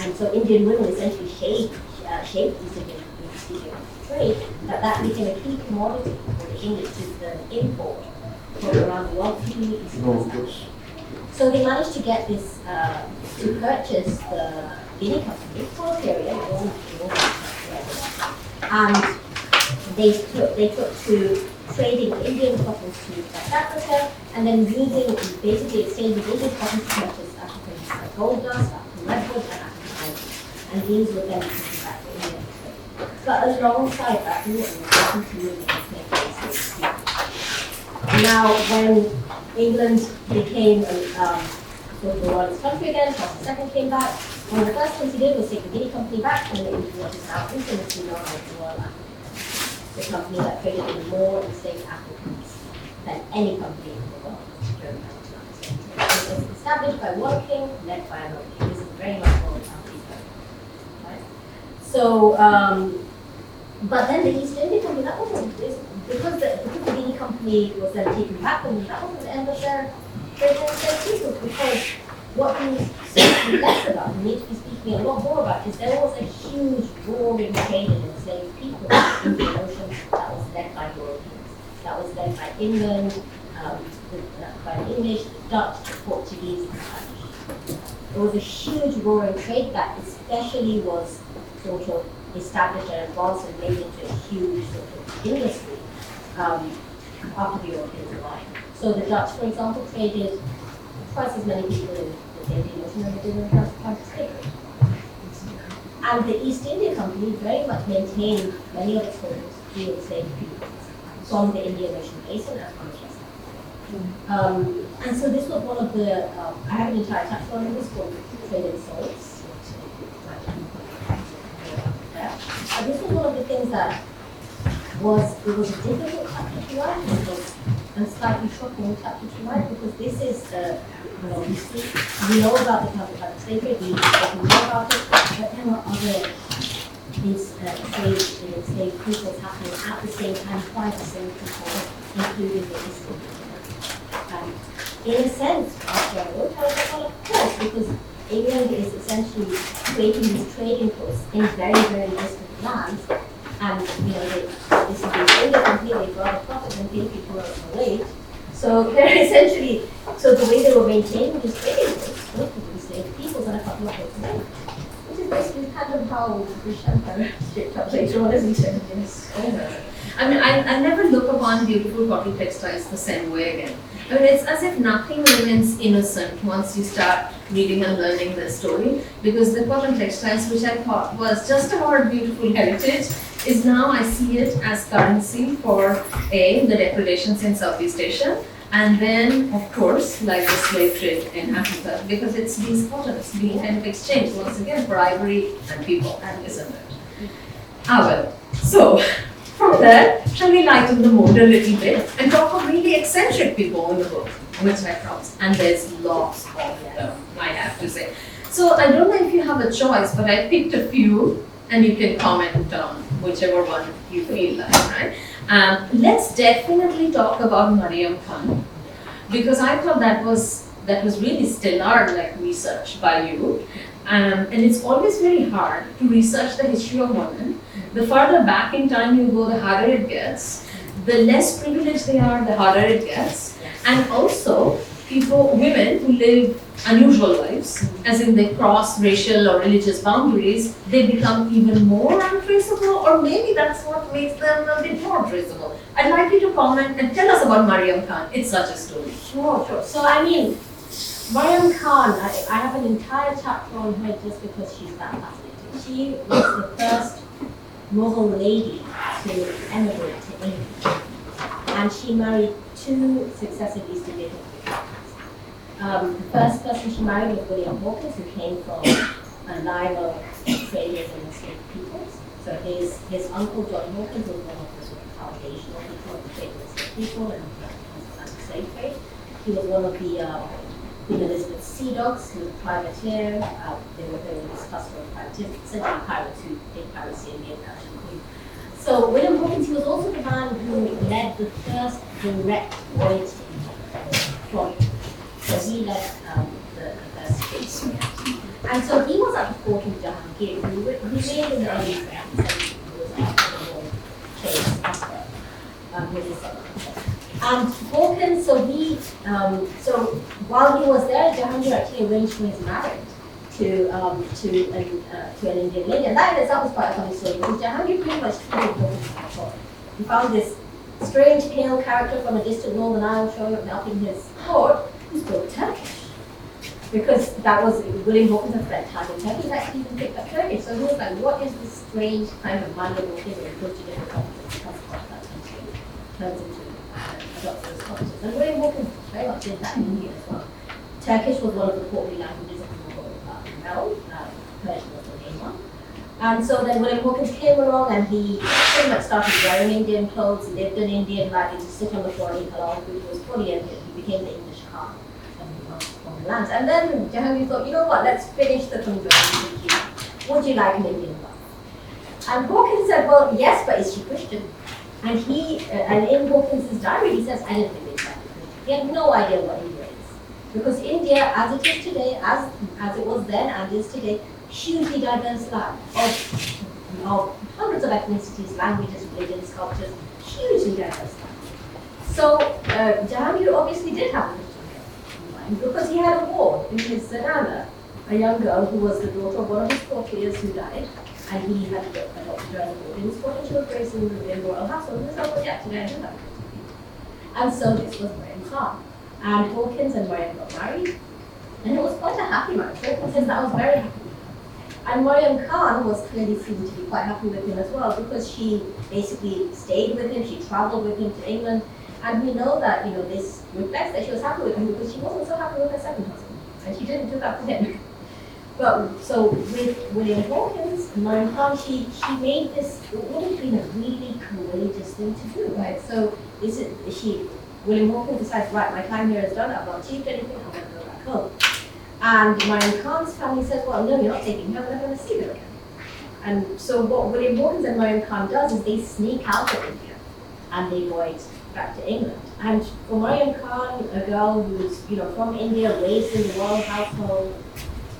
And so Indian women essentially shaped East Indian trade, that became a key commodity for the English, which is the import from around the world, particularly East India. So they managed to get this, to purchase the Guinea Company for a period, it wasn't forever. And they took to trading Indian cottons to West Africa, and then basically exchanging Indian cottons to purchase African gold dust, African redwood, and African ivory. And these would then be taken back to India. But alongside that, we were continuing to make places. Now, when England became sort of the royalist country again, Charles II came back, one of the first things he did was take the Guinea Company back and it was now infamously known as the Royal African. The company that traded in more enslaved Africans than any company in the world during that time. It was established by one king, led by another king. This is very much more African. Right? So, but then the East India Company, that wasn't because the Guinea Company was then taken back, and that wasn't the end of their people, because what we speak less about, we need to be speaking a lot more about, is there was a huge roaring trade in enslaved people in the ocean that was led by Europeans, that was led by England, by the English, the Dutch, the Portuguese, and Spanish. There was a huge roaring trade that especially was sort of established and advanced and made into a huge sort of industry after the Europeans arrived. So the Dutch, for example, traded twice as many people in the Indian Ocean as they did in the slavery. And the East India Company very much maintained many of its holdings through enslaved people from the Indian Ocean basin as well as West Africa. And so this was one of the, I have an entire chapter on this called Trade in Souls. this was one of the things that it was a difficult chapter to write. It was a slightly shocking chapter to write because this is, we know about the Catholic Church slavery, we know about it, but there were other enslaved peoples happening at the same time by the same people, including the Eastern people. In a sense, after I wrote, I was like, well, of course, because England is essentially creating these trading posts in very, very distant lands. And this is the English company, they'd rather profit than pay people a wage. So they're essentially, so the way they were maintaining these trading posts, most of the enslaved peoples, and a couple of them, which is basically kind of how the British Empire shaped up later on, isn't it? Yes. I mean, I never look upon beautiful cotton textiles the same way again. I mean, it's as if nothing remains innocent once you start reading and learning the story, because the cotton textiles, which I thought was just about beautiful heritage, is now I see it as currency for the depredations in Southeast Asia, and then, of course, like the slave trade in Africa, because it's these cottons being kind of exchanged once again for ivory and people, isn't it? Well, so from there, shall we lighten the mood a little bit and talk of really eccentric people in the book, which I found, and there's lots of them, I have to say. So I don't know if you have a choice, but I picked a few, and you can comment on whichever one you feel like, right? Let's definitely talk about Mariam Khan, because I thought that was really stellar, like research by you, and it's always very hard to research the history of women. The farther back in time you go, the harder it gets. The less privileged they are, the harder it gets, and also women who live unusual lives, as in they cross racial or religious boundaries, they become even more untraceable, or maybe that's what makes them a bit more traceable. I'd like you to comment and tell us about Mariam Khan. It's such a story. Sure. So I mean, Mariam Khan, I have an entire chapter on her just because she's that fascinating. She was the first Mughal lady to emigrate to England, and she married two successive East Indian families. The first person she married was William Hawkins, who came from a line of traders and enslaved peoples. So his uncle John Hawkins was one of the sort of foundational people of the trade and enslaved people and the slave trade. He was one of the Queen Elizabeth's sea dogs, he was a privateer. They were this cluster of privateers, essentially pirates who did piracy in the American Queen. So William Hawkins, he was also the man who led the first direct voyage from. So he led the first case. And so he was at the court of Jahangir, who made in the early 17th century, who was after the war chase with his son. And Hawkins, so while he was there, Jahangir actually arranged for his marriage to an Indian lady. And that in itself was quite a funny story, because Jahangir pretty much treated Hawkins as a toy. He found this strange, pale character from a distant Northern Isle showing up in his court, who spoke Turkish. Because that was, William Hawkins had spent time in Turkey, he actually even picked up Turkish. So he was like, what is this strange kind of malleable thing that goes to different countries, turns into adopts those cultures. And William Hawkins very much did that in India as well. Turkish was one of the courtly languages of the Mughal realm, Persian was the main one. And so then William Hawkins came along and he pretty much started wearing Indian clothes, he lived an Indian life, he just sit on the floor and eat halal food, he was fully Indian, he became the English Khan from the lands. And then Jahangir thought, you know what, let's finish the conversation with you. Would you like an Indian wife? And Hawkins said, well, yes, but is she Christian? And and in Hawkins' diary, he says, I didn't think it's that Christian. He had no idea what India is. Because India, as it is today, as it was then and is today, hugely diverse land of hundreds of ethnicities, languages, religions, cultures, hugely diverse land. So Jahangir obviously did have a Christian in mind, because he had a ward in his Zanana, a young girl who was the daughter of one of his courtiers who died. And he had adopted her as a ward in his court, and she was raised in the royal household. And he said, well, yeah, today I do have a Christian people. And so this was Mariam Khan. And Hawkins and Mariam got married, and it was quite a happy marriage. Hawkins says that was very happy. And Mariam Khan was clearly seen to be quite happy with him as well, because she basically stayed with him, she traveled with him to England. And we know that, this reflects that she was happy with him, because she wasn't so happy with her second husband. And she didn't do that for him. But so with William Hawkins and Marion Khan, she made this, it would have been a really courageous thing to do, right? So William Hawkins decides, right, my time here is done, I've not achieved anything, I'm going to go back home. And Marion Khan's family says, well, no, you're not taking her, we're not going to see her again. And so what William Hawkins and Marion Khan does is they sneak out of India and they voyage back to England. And for Marion Khan, a girl who's from India, raised in the royal household,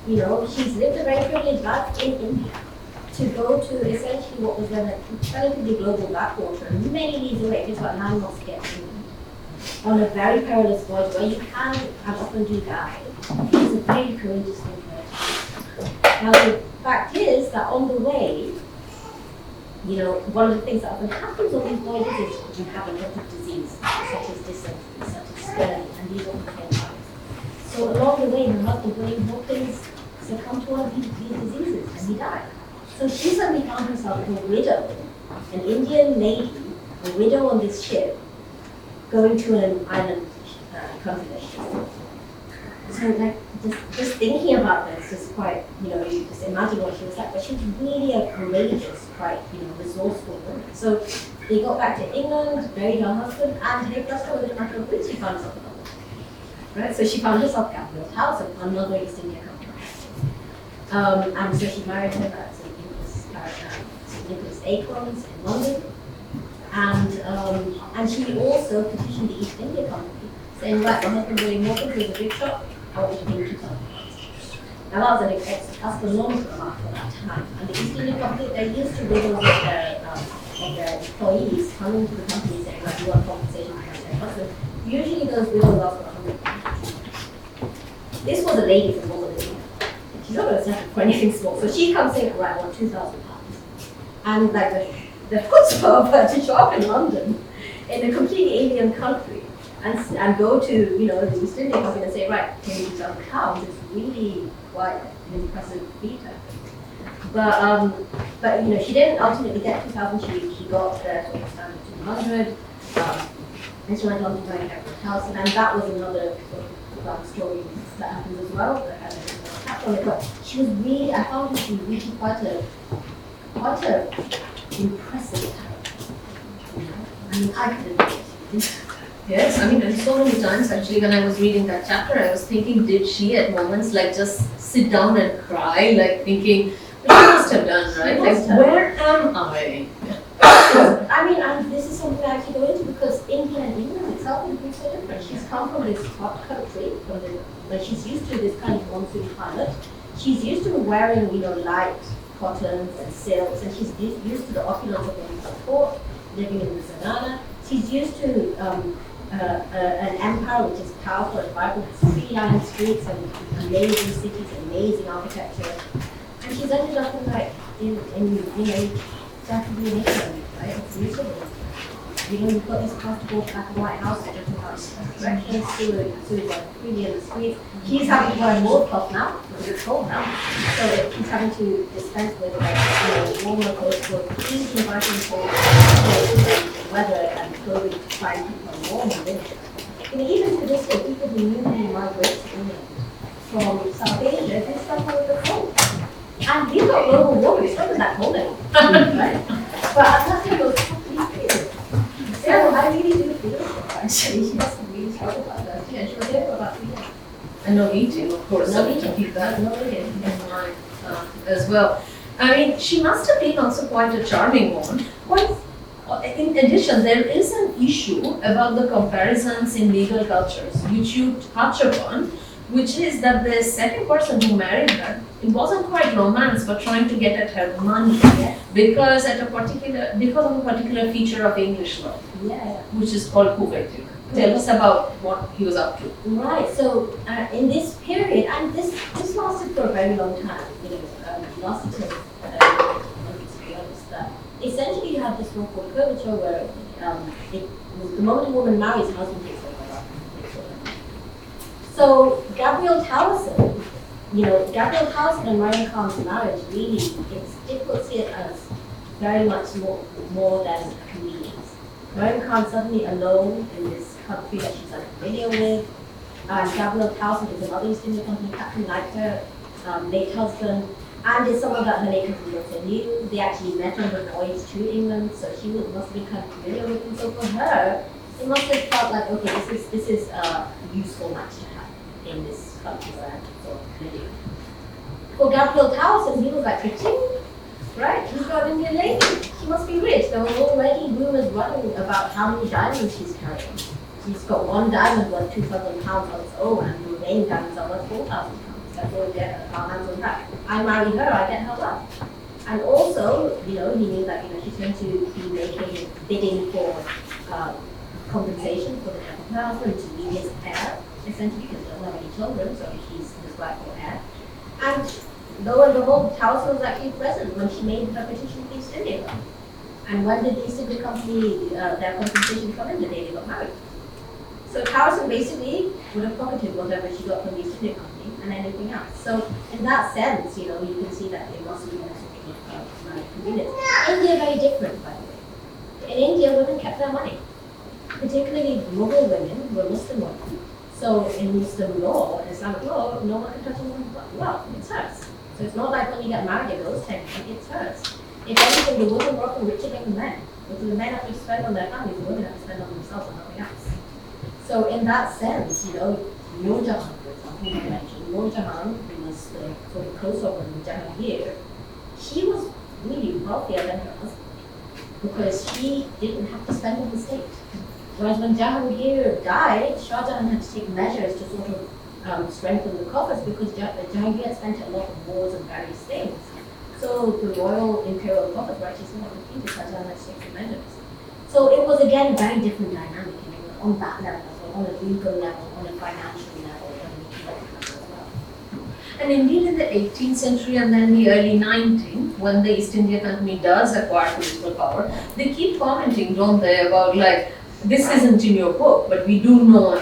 she's lived a very privileged life in India. To go to essentially what was then a relatively global backwater, many leagues away, just about 9 months to get to England, on a very perilous voyage where you can and often do die, is a very courageous thing for her to do. Now the fact is that on the way, one of the things that often happens on these voyages is you have a lot of disease, such as dysentery, such as scurvy, and these often take lives. So along the way, her husband William Hawkins succumbed to one of these diseases, and he died. So she suddenly found herself a widow, an Indian lady, a widow on this ship, going to an island continent. So like just thinking about this is quite, you just imagine what she was like, but she was really a courageous, quite, resourceful woman. So they got back to England, married her husband, and they just within a matter of weeks she found herself another. Right? So she found herself Gabriel's house, another East India Company. And so she married him at St. Nicholas Acorns in London. And she also petitioned the East India Company, saying, right, my husband William Hawkins was a big shot, I want to pay £2,000. Now that was an astronomical amount for that time. And the East India Company, they used to widows of their employees coming to the company saying, right, you want compensation for their husband. Usually those widows ask for £100. This was a lady from Mughal. She's not going to settle for anything small. So she comes saying, right, I want £2,000. And like the chutzpah of her to show up in London in a completely alien country and go to the East India Company and say, right, can you sell cows? It's really quite an impressive feat. But she didn't ultimately get 2,000. She got the sort of standard 200. And she went on to marry Dr. House, and that was another sort of love story that happens as well. That had a impact on it. But she was really, I found her to be really quite a impressive character. I mean, I couldn't do it. Yes, I mean, and so many times actually when I was reading that chapter, I was thinking, did she at moments like just sit down and cry, like thinking, she must have done, right? Like, where am I? I mean, and this is something I actually go into because India and England itself is so different. She's come from this hot country, like she's used to this kind of monsoon climate. She's used to wearing, light cottons and silks, and she's used to the opulence of the court, living in the Zanana. She's used to an empire which is powerful and vibrant, tree-lined streets and amazing cities, amazing architecture. And she's ended up in Chatterjee in England, right? It's miserable. You've got this comfortable black and white house that doesn't have breakfast, to freely in the streets. She's having to wear more cloth now, because it's cold now. So she's having to dispense with warmer clothes for easy inviting cold weather and clothing to find people warm and winter. Even to this day, people who newly migrate to England from South Asia, they suffer with the cold. And we've got global warming, it's not that cold anymore, right? But at that time, it was completely crazy. So I really do feel for her, actually. She must have really struggled about that. Yeah, she was there for about 3 years. And Norwegian, of course. Norwegian. Keep that in mind as well. I mean, she must have been also quite a charming one. In addition, there is an issue about the comparisons in legal cultures, which you touch upon, which is that the second person who married her, it wasn't quite romance, but trying to get at her money, because of a particular feature of English law, which is called coveting. Tell us about what he was up to. Right. So in this period, and this lasted for a very long time. Lasted till to be honest. Essentially, you have this law called coverture, where the moment a woman marries, her husband takes over. So Gabriel Towson, Gabriel Towson and Marion Khan's marriage really, it's difficult to see it as very much more than a convenience. Marion Khan suddenly alone in this country that she's unfamiliar with. Gabriel Towson is another East India Company captain, liked her, late husband, and is someone that her late husband also knew. They actually met on the voyage to England, so she must have been kind of familiar with him. So for her, it must have felt like, okay, this is a useful match to have in this country where I'm sort of living. For Gabriel Towson, he was like 15, right? He's got an Indian lady. She must be rich. There were already rumors running about how many diamonds she's carrying. She's got one diamond worth £2,000 on its own, and the remaining diamonds are worth £4,000. That's all we get our hands on that. I marry her, I get her wealth. And also, he knew that she's going to be bidding for compensation for the death of her husband to be his heir, essentially, because he doesn't have any children, so she's his rightful heir. And lo and behold, Towson was actually present when she made her petition for the East India Company. And when did the East India Company, their compensation come in? The day they got married. So Towson basically would have pocketed whatever she got from the East India Company and anything else. So in that sense, you can see that it must be a sort of marriage convenience. India very different, by the way. In India, women kept their money. Particularly Mughal women were Muslim women. So in Muslim law, Islamic law, no one can touch a woman's wealth. It's hers. So it's not like when you get married, it goes technically, it's hers. If anything, the women were often richer than the men. Because the men have to spend on their families, the women have to spend on themselves and nothing else. So in that sense, Noor Jahan, for example, who I mentioned, Noor Jahan, who was the sort of crossover with Jahangir, she was really wealthier than her husband because she didn't have to spend on the state. Whereas when Jahangir died, Shah Jahan had to take measures to sort of strengthen the coffers because Jahangir had spent a lot of wars and various things. So the royal imperial coffers were actually somewhat depleted, Shah Jahan had to take some measures. So it was again a very different dynamic on that level, on a legal level, on a financial level, on a political level as well. And indeed in the 18th century and then the early 19th, when the East India Company does acquire political power, they keep commenting, don't they, about like, this isn't in your book, but we do know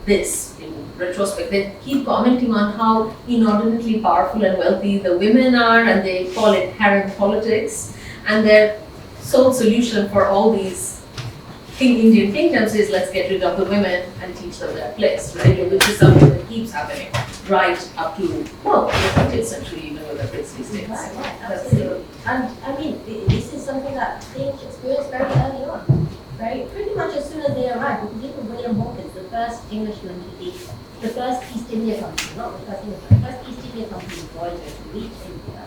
this in retrospect. They keep commenting on how inordinately powerful and wealthy the women are, and they call it harem politics, and their sole solution for all these Indian kingdoms is let's get rid of the women and teach them their place, right? Which is something that keeps happening right up to, the 20th century, even with the princely states. Right, absolutely. And I mean, this is something that they experienced very early on, right? Pretty much as soon as they arrived, because even William Hawkins, the first Englishman to lead, the first East India Company, not the first Englishman, the first East India Company voyager to reach India,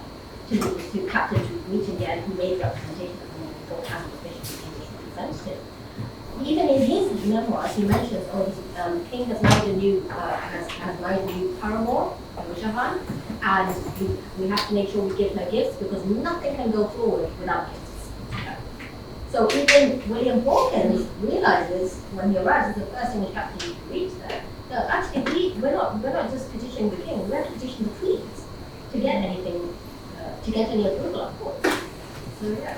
to captain to reach India, and who made representation of the before as an official English representative. Even in his memoirs, he mentions, the king has married a new paramour, Noor Jahan, and we have to make sure we give her gifts because nothing can go forward without gifts. So even William Hawkins realizes when he arrives as the first English captain to reach there, that actually we're not just petitioning the king, we're petitioning the queens to get anything, to get any approval, of course. So yeah.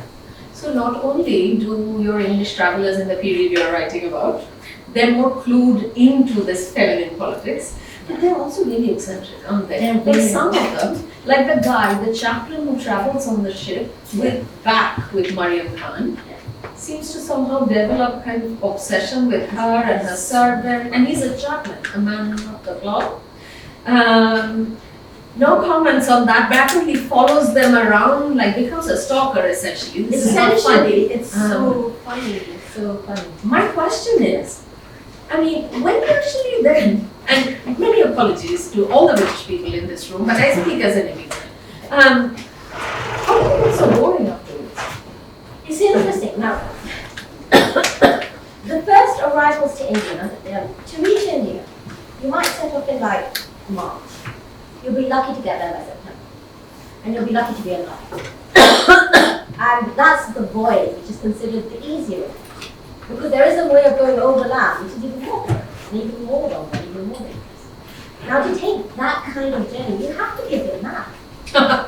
So not only do your English travelers in the period you are writing about, they're more clued into this feminine politics, but they're also really eccentric, aren't they? Like some of them, like the guy, the chaplain who travels on the ship back with Mariam Khan, seems to somehow develop kind of obsession with her and her servant, and he's a chaplain, a man of the cloth. No comments on that, but actually follows them around, like becomes a stalker essentially. This Essentially, it's so funny. It's so funny. My question is, I mean, when you actually then, and many apologies to all the British people in this room, but I speak as an immigrant. How do you get so boring afterwards? It's interesting. Now, the first arrivals to India, to reach India, you might set off in like March. You'll be lucky to get there by September. And you'll be lucky to be alive. And that's the voyage, which is considered the easier way. Because there is a way of going over land, which is even more difficult, and even more long, and even more dangerous. Now, to take that kind of journey, you have to be a bit mad.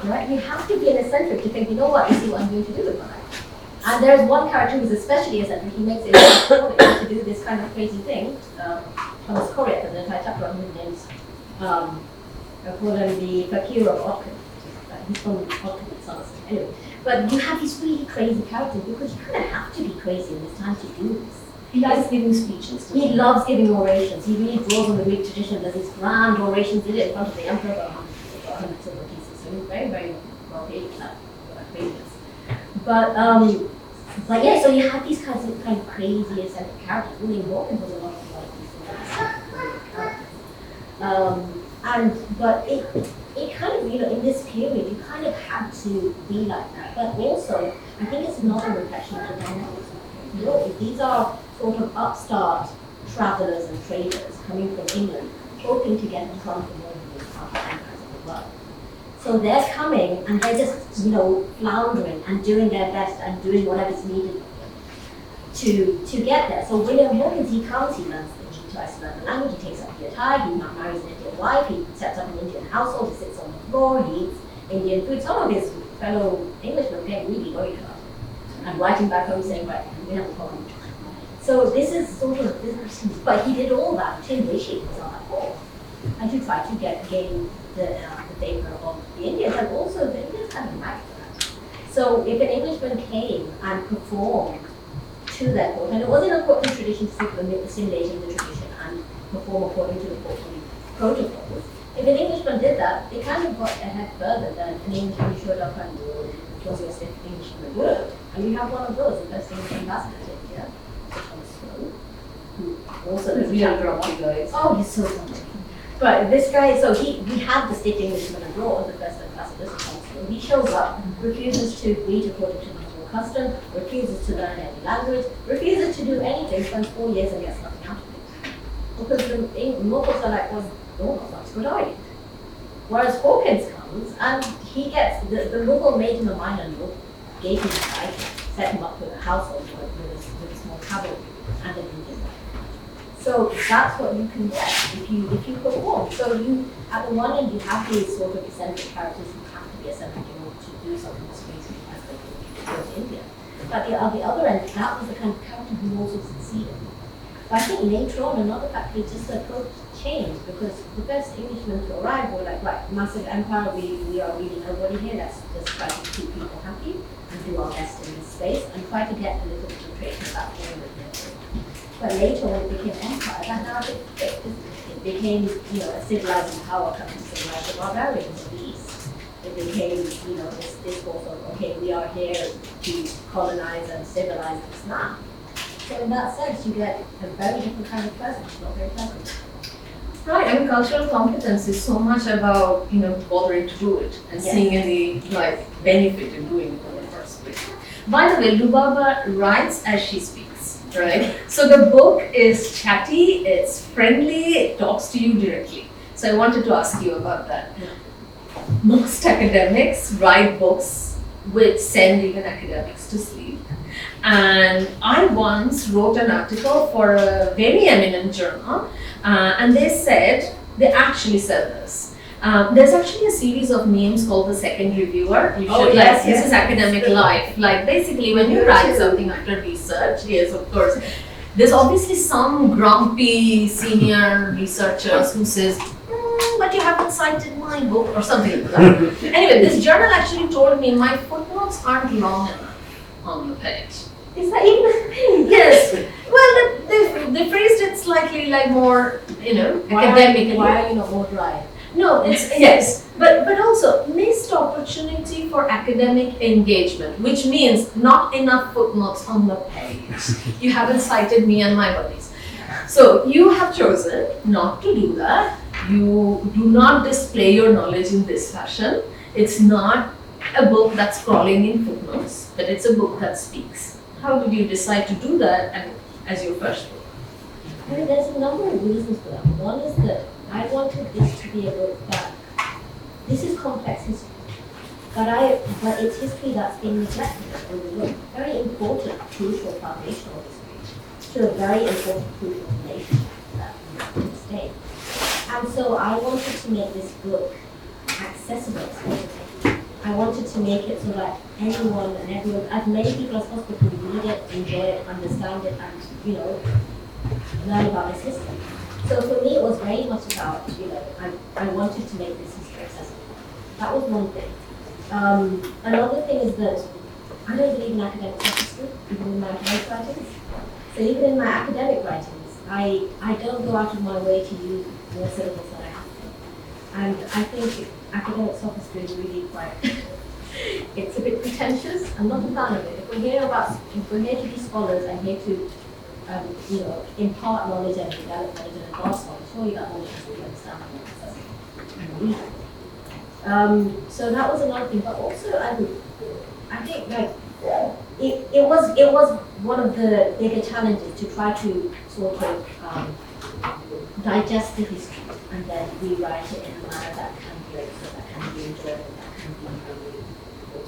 Right? You have to be an eccentric to think, you know what, this is what I'm going to do with my life. And there's one character who's especially eccentric. He makes it to do this kind of crazy thing. Thomas Coriac, the entire chapter on his name's I call him the Fakir of Otkin. He's from Otkin itself. Anyway, but you have these really crazy characters because you kind of have to be crazy in this time to do this. He likes giving speeches. He loves giving orations. He really draws on the Greek tradition. There's these grand orations. He did it in front of the emperor about 100 he was very, very well paid for that, famous. But yeah, so you have these kind of crazy eccentric characters. William Hawkins was a lot of these characters. But it kind of, in this period, you kind of had to be like that. But also, I think it's another reflection of the dynamics of Europe. These are sort of upstart travelers and traders coming from England, hoping to get in front of all of these powerful empires of the world. So they're coming and they're just, floundering and doing their best and doing whatever's needed to get there. So William Hawkins, he comes, he tries to learn the language, he takes up the attire, he marries an Indian wife, he sets up an Indian household, he sits on the floor, he eats Indian food. Some of his fellow Englishmen get really worried about it and writing back home saying, right, we have a problem. So this is sort of business, but he did all that to initiate his art form and to try to gain the favor of the Indians, and also the Indians had a knack for that. So if an Englishman came and performed to their court, and it wasn't a courtly tradition assimilating the tradition and perform according to the courtly protocols, if an Englishman did that, they kind of got ahead further than an Englishman who showed up and was your stiff Englishman would. And we have one of those, the best English ambassador in India, who also The real grumpy guys. Oh, he's so grumpy. But this guy, so we have the state Englishman abroad, the first ambassador, he shows up, refuses to greet according to national custom, refuses to learn any language, refuses to do anything, spends 4 years and gets nothing out of it. Because the Mughals are like, well, you're not much good, are you? Whereas Hawkins comes and he gets, the Mughal made him a minor lord, gave him a title, set him up with a household with a small cavalry and an Indian wife. So that's what you can get if you perform. So you, at the one end, you have these sort of eccentric characters who have to be eccentric in order to do something that's crazy as they go to India. But at the other end, that was the kind of character who also succeeded. But I think later on, another factor is just the approach changed, because the first Englishmen to arrive were like, right, massive empire, we are really nobody here, let's just try to keep people happy and do our best in this space and try to get a little bit of trade from that forward here. But later, when it became empire, that now it became, a civilizing power coming to civilize the barbarians of the East. It became, this sort of, okay, we are here to colonize and civilize this land. So in that sense, you get a very different kind of presence, not very pleasant. Right, and cultural competence is so much about, bothering to do it and seeing any, benefit in doing it in the first place. By the way, Lubaaba writes as she speaks. Right. So the book is chatty, it's friendly, it talks to you directly. So I wanted to ask you about that. Yeah. Most academics write books which send even academics to sleep. And I once wrote an article for a very eminent journal, and they actually said this. There's actually a series of memes called The Second Reviewer. This is academic life. Basically, when you write something after research, yes, of course, there's obviously some grumpy senior researchers who says, but you haven't cited my book or something like that. Anyway, this journal actually told me my footnotes aren't long enough on the page. Is that even a thing? Yes. Well, they phrased it slightly more, academic. Why are you not more dry? No, it's yes, but also missed opportunity for academic engagement, which means not enough footnotes on the page. You haven't cited me and my buddies. So you have chosen not to do that. You do not display your knowledge in this fashion. It's not a book that's crawling in footnotes, but it's a book that speaks. How did you decide to do that and as your first book? There's a number of reasons for that. One is that I wanted this to be a book that, this is complex history, but it's history that's been neglected and overlooked. Very important, crucial, foundational history to a very important, crucial nation in the state. And so I wanted to make this book accessible to everyone. I wanted to make it so that anyone and everyone, as many people as possible, could read it, enjoy it, understand it, and learn about this history. So for me, it was very much about, I wanted to make this history accessible. That was one thing. Another thing is that I don't believe in academic history, even in my academic writings. So even in my academic writings, I don't go out of my way to use more syllables than I have to. And I think academic sophistry is really quite, it's a bit pretentious. I'm not a fan of it. If we're here to be scholars and here to, impart knowledge and develop knowledge and advance knowledge, surely that knowledge has to be understandable. So that was another thing, but also I think like it was one of the bigger challenges to try to sort of digest the history and then rewrite it in a manner that can be that can be enjoyed, that can be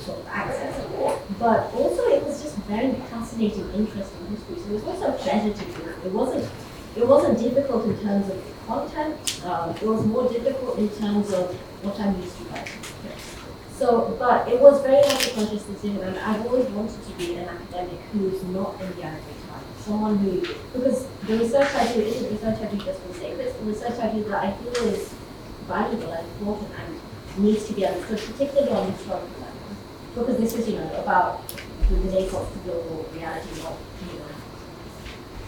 sort of accessible. But also it was just very fascinating, interesting history. So it was also a pleasure to do it. It wasn't difficult in terms of content. It was more difficult in terms of what I'm used to writing. So, but it was very much a conscious decision, and I've always wanted to be an academic who's not in the Arabic time. Someone who, because the research I do isn't research I do just for the sake of it, it's the research I do that I feel is valuable and important and needs to be understood, particularly on historical levels. Because this is, about the nature of the global reality, not,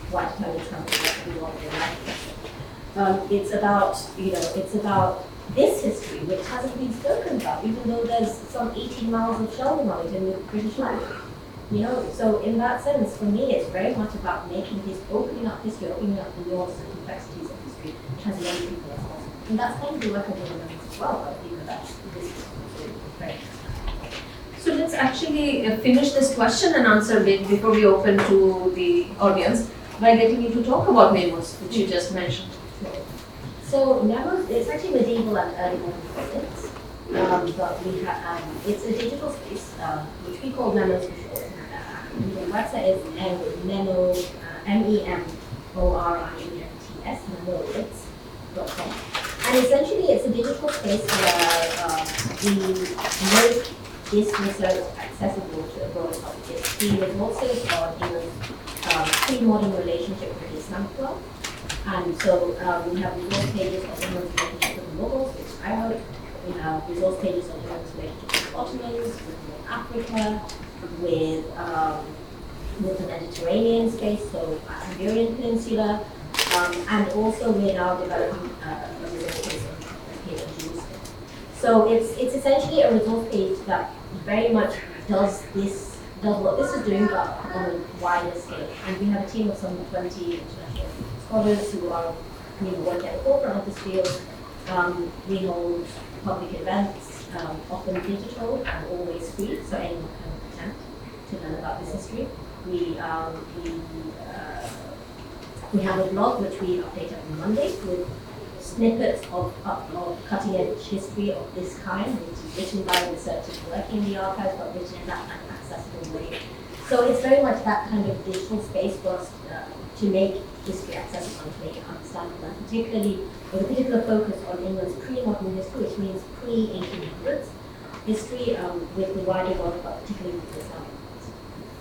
what kind of transformation we want in life. It's about this history, which hasn't been spoken about, even though there's some 18 miles of shelving knowledge in the British language. So in that sense, for me, it's very much about opening up history, opening up the nuances and complexities of history, as many people as possible. And that's kind of the work of the as well, but that's this is very. So let's actually finish this question and answer bit before we open to the audience by getting you to talk about memos, which you just mentioned. So memos, it's actually medieval and early modern projects, but we have it's a digital space which we call memos for short. The website is memorits, memorits.com. And essentially it's a digital space where we make this research accessible to a broader public. It's the resources on England's pre-modern relationship with the Islamic world. And so we have resource pages on England's relationship with the Mughals, which I wrote. We have resource pages on England's relationship with the Ottomans, with North Africa, with the Mediterranean space, so Iberian Peninsula, and also we're now developing a resource page on Jerusalem. So it's essentially a resource page that very much does what this is doing, but on a wider scale. And we have a team of some 20 international scholars who are working at the forefront of this field. We hold public events, often digital and always free, so anyone can attend to learn about this history. We have a blog which we update every Monday with snippets of cutting-edge history of this kind, which is written by researchers working in the archives, but written in that kind of accessible way. So it's very much that kind of digital space for us to make history accessible and to make it understandable, and particularly with a particular focus on England's pre-modern history, which means pre-1800s history with the wider world, but particularly with the Islamic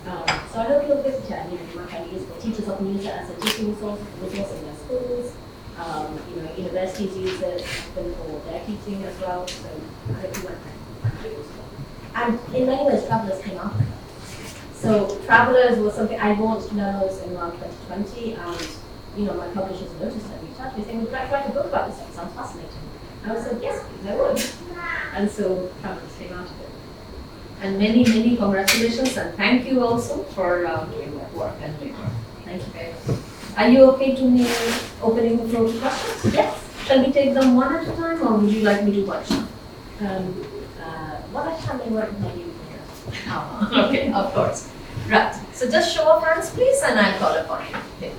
world. So I hope you'll visit it, and you might find it useful. Teachers often use it as a teaching resource in their schools. Universities use it often for their teaching as well. So I hope you might find it useful. And in many ways, Travellers came after that. So Travellers was something I launched Memos in around 2020, and my publishers noticed and reached out to me saying, "Would you like to write a book about this? It sounds fascinating." And I said, "Yes, please, I would." And so Travellers came out of it. And many, many congratulations, and thank you also for doing that work and doing work. Thank you very much. Are you okay to me opening the floor to questions? Yes. Shall we take them one at a time, or would you like me to watch them? One at a time, they work with you. Okay, of course. Right. So just show of hands, please, and I'll call upon you. Okay.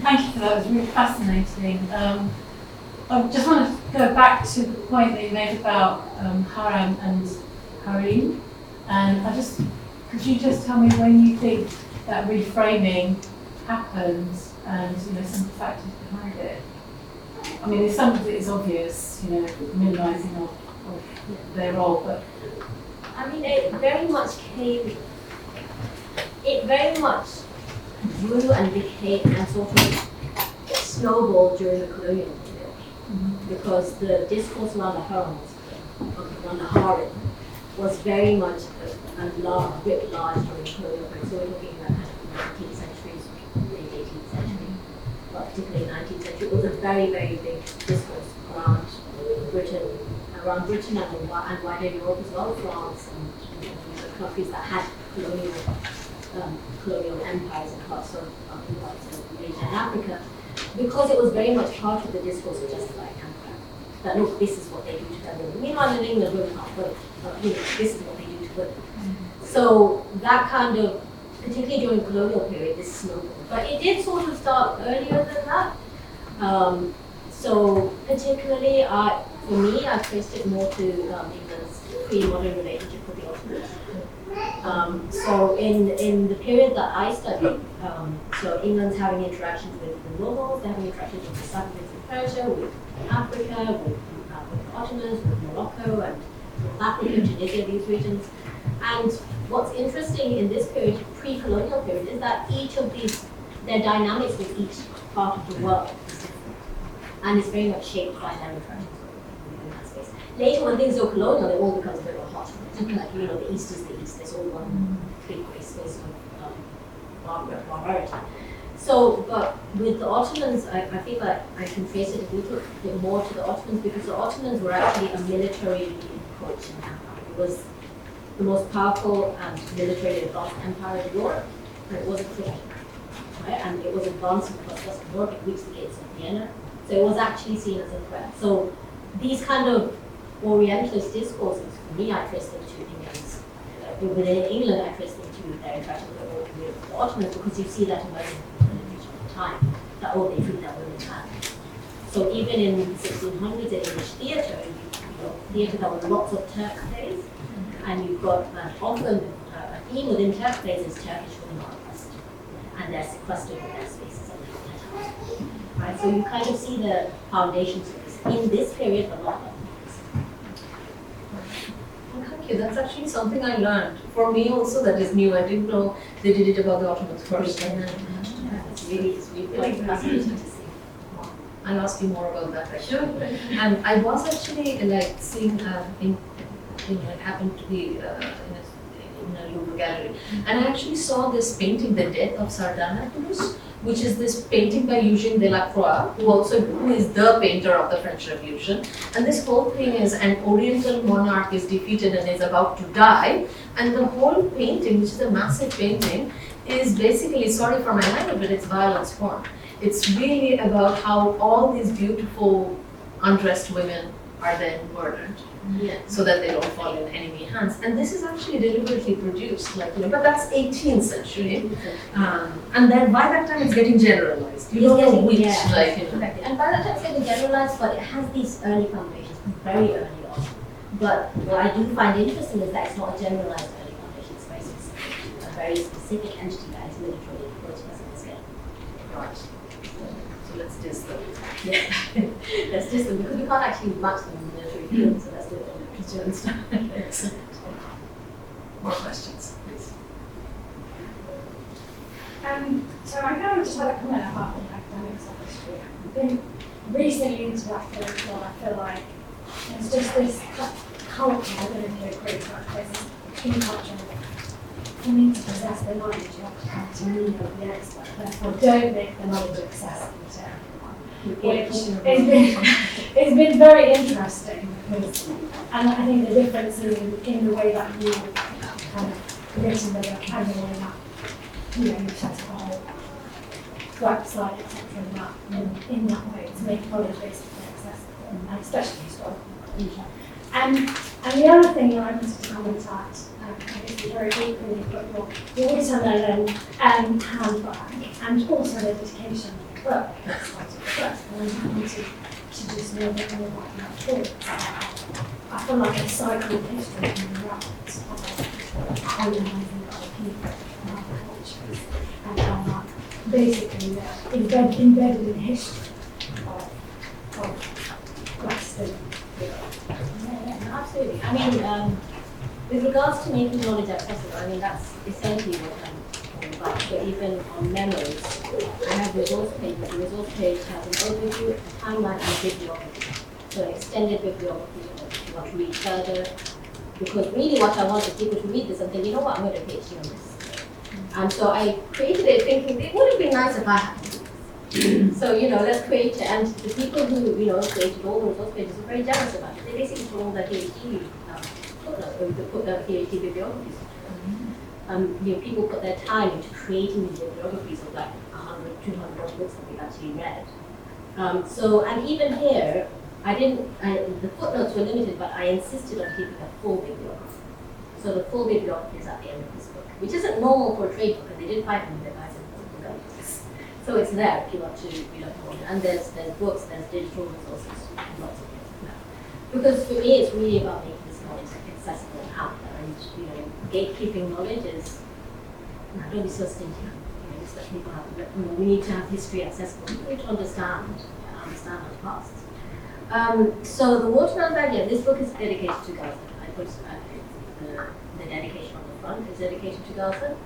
Thank you for that. It was really fascinating. I just want to go back to the point that you made about Haram and Harim, and could you just tell me when you think that reframing happens, and some of the factors behind it? I mean, some of it is obvious, minimising of their role, but I mean, it very much grew and became and sort of snowballed during the colonial period, because the discourse around the harem was very much writ large during the colonial period. So we're looking at kind of 19th century, late 18th century, but particularly 19th century. It was a very, very big discourse around Britain, around Britain and wider Europe as well, France and the countries that had colonial empires and parts of Asia and Africa, because it was very much part of the discourse of justified empire. That look, this is what they do to their women. Meanwhile, in England, women can't vote. This is what they do to women. So that kind of, particularly during the colonial period, this snowballed. But it did sort of start earlier than that. So particularly, for me, I traced it more to England's pre-modern relationship with the Ottomans. So in the period that I studied, so England's having interactions with the Mughals, they're having interactions with the Safavids in Persia, with Africa, with the Ottomans, with Morocco, and with Africa, Tunisia, these regions. And what's interesting in this period, pre-colonial period, is that each of these, their dynamics with each part of the world is different. And it's very much shaped by their interactions in that space. Later, when things go colonial, it all becomes a bit more hot. Like, the East is the East, there's all one big great space of barbarity. So, but with the Ottomans, I feel like I can trace it a little bit more to the Ottomans, because the Ottomans were actually a military approach in empire. It was the most powerful and militarily advanced empire in Europe, and it was a Christian, right? And it was advancing across Western Europe, it reached the gates of Vienna. So it was actually seen as a threat. So these kind of Orientalist discourses, for me, I trace them to England's. Within England, I trace them to their interaction with the Ottomans, because you see that emerging in the literature at the time, that they treat their women badly. So even in the 1600s, in English theatre, theatre there were lots of Turk plays, and you've got often a theme within Turk plays is Turkish women are oppressed, and they're sequestered in their spaces and they're let out. Right? So you kind of see the foundations of this in this period, but not others. Thank you. That's actually something I learned. For me also, that is new. I didn't know they did it about the Ottomans first. It's really quite fascinating to see. I'll ask you more about that actually. And I was actually seeing it happened to be in a Louvre gallery, and I actually saw this painting, The Death of Sardanapalus, which is this painting by Eugène Delacroix, who is the painter of the French Revolution. And this whole thing is an Oriental monarch is defeated and is about to die, and the whole painting, which is a massive painting, is basically, sorry for my language, but it's violence porn. It's really about how all these beautiful undressed women are then murdered, so that they don't fall in enemy hands. And this is actually deliberately produced, but that's 18th century. And then by that time it's getting generalized. You don't know which, And by that time it's getting generalized, but it has these early foundations, very early on. But what I do find interesting is that it's not a generalized early foundation, it's very specific, a very specific entity that is militarily protest on scale. Right. So let's diss them. Yeah, let's diss them, because we can't actually match them in the military field, so let's do it in the Christian style. Excellent. More questions, please. So I kind of just had a comment about the academics of history. I've been recently interacting with one. I feel like there's just this culture, I don't know if you agree, but there's this in culture. For me to possess the knowledge, you have to come to me of the expert. Therefore, don't make the knowledge accessible to everyone. It's been very interesting, because, and I think the difference in the way that you kind of written the book and the way that you've set up a whole website, etc. In that way to make knowledge basically accessible, and especially historical. And the other thing that I wanted to comment at, I guess it's very deeply, you've got your watermelon handbag, and also the dedication of the book, that's part of the book, and I'm happy to just know a bit more about that too. I feel like a cycle of history in the route of colonizing other people and other cultures, and how that basically embedded in history of Western Europe. Yeah, absolutely. I mean, with regards to making knowledge accessible, I mean, that's essentially what I'm talking about. But even on memos, I have resource pages. The resource page has an overview, a timeline, and a bibliography. So an extended bibliography if you want to read further. Because really what I want is people to read this and think, you know what, I'm going to PhD on this. And so I created it thinking it would have been nice if I had to do this. So, let's create, and the people who, created all the resource pages were very jealous about it. They basically took all their PhD PhD bibliographies. People put their time into creating these bibliographies of like 100, 200 books that we've actually read. And even here, the footnotes were limited, but I insisted on keeping a full bibliography. So the full bibliography is at the end of this book, which isn't normal for a trade book, and they did fight me with it. I said, "Oh, so it's there if you want to read up more. And there's books, there's digital resources, lots of things now. Because for me, it's really about making this knowledge accessible and out there. And gatekeeping knowledge is, don't be so stingy. Just let people have. We need to have history accessible. We need to understand our past. So the Watermelon Bag, this book is dedicated to Gaza. I put the dedication on the front is dedicated to Gaza.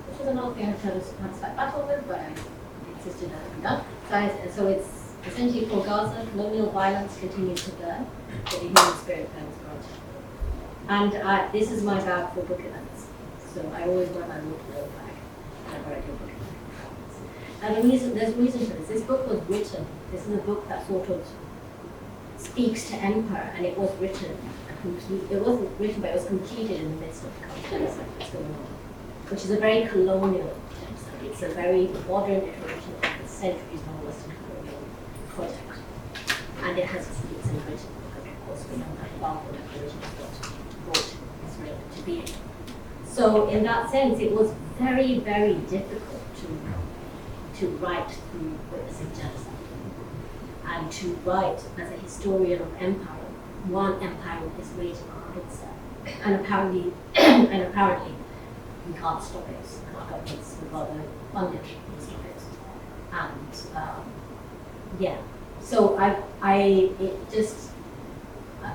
Which was another thing I had to fight battle with, but I insisted that it be done. So it's essentially for Gaza, colonial violence continues to burn, but the human spirit burns bright. And this is my bag for book events. So I always wear my Watermelon bag whenever I do book events. And there's a reason for this. This book was written. This is a book that sort of speaks to empire, and it was written. It wasn't written, but it was completed in the midst of the genocide that's going on, which is a very colonial genocide. It's a very modern iteration of the centuries-long Western colonial project, and it has its roots in Britain. Because of course, we know that the Balfour Declaration is what brought Israel to being. So, in that sense, it was very, very difficult to write through witnessing genocide, and to write as a historian of empire, one empire is waging on itself, and apparently, we can't stop it. Our governments would rather fund it than stop it, and So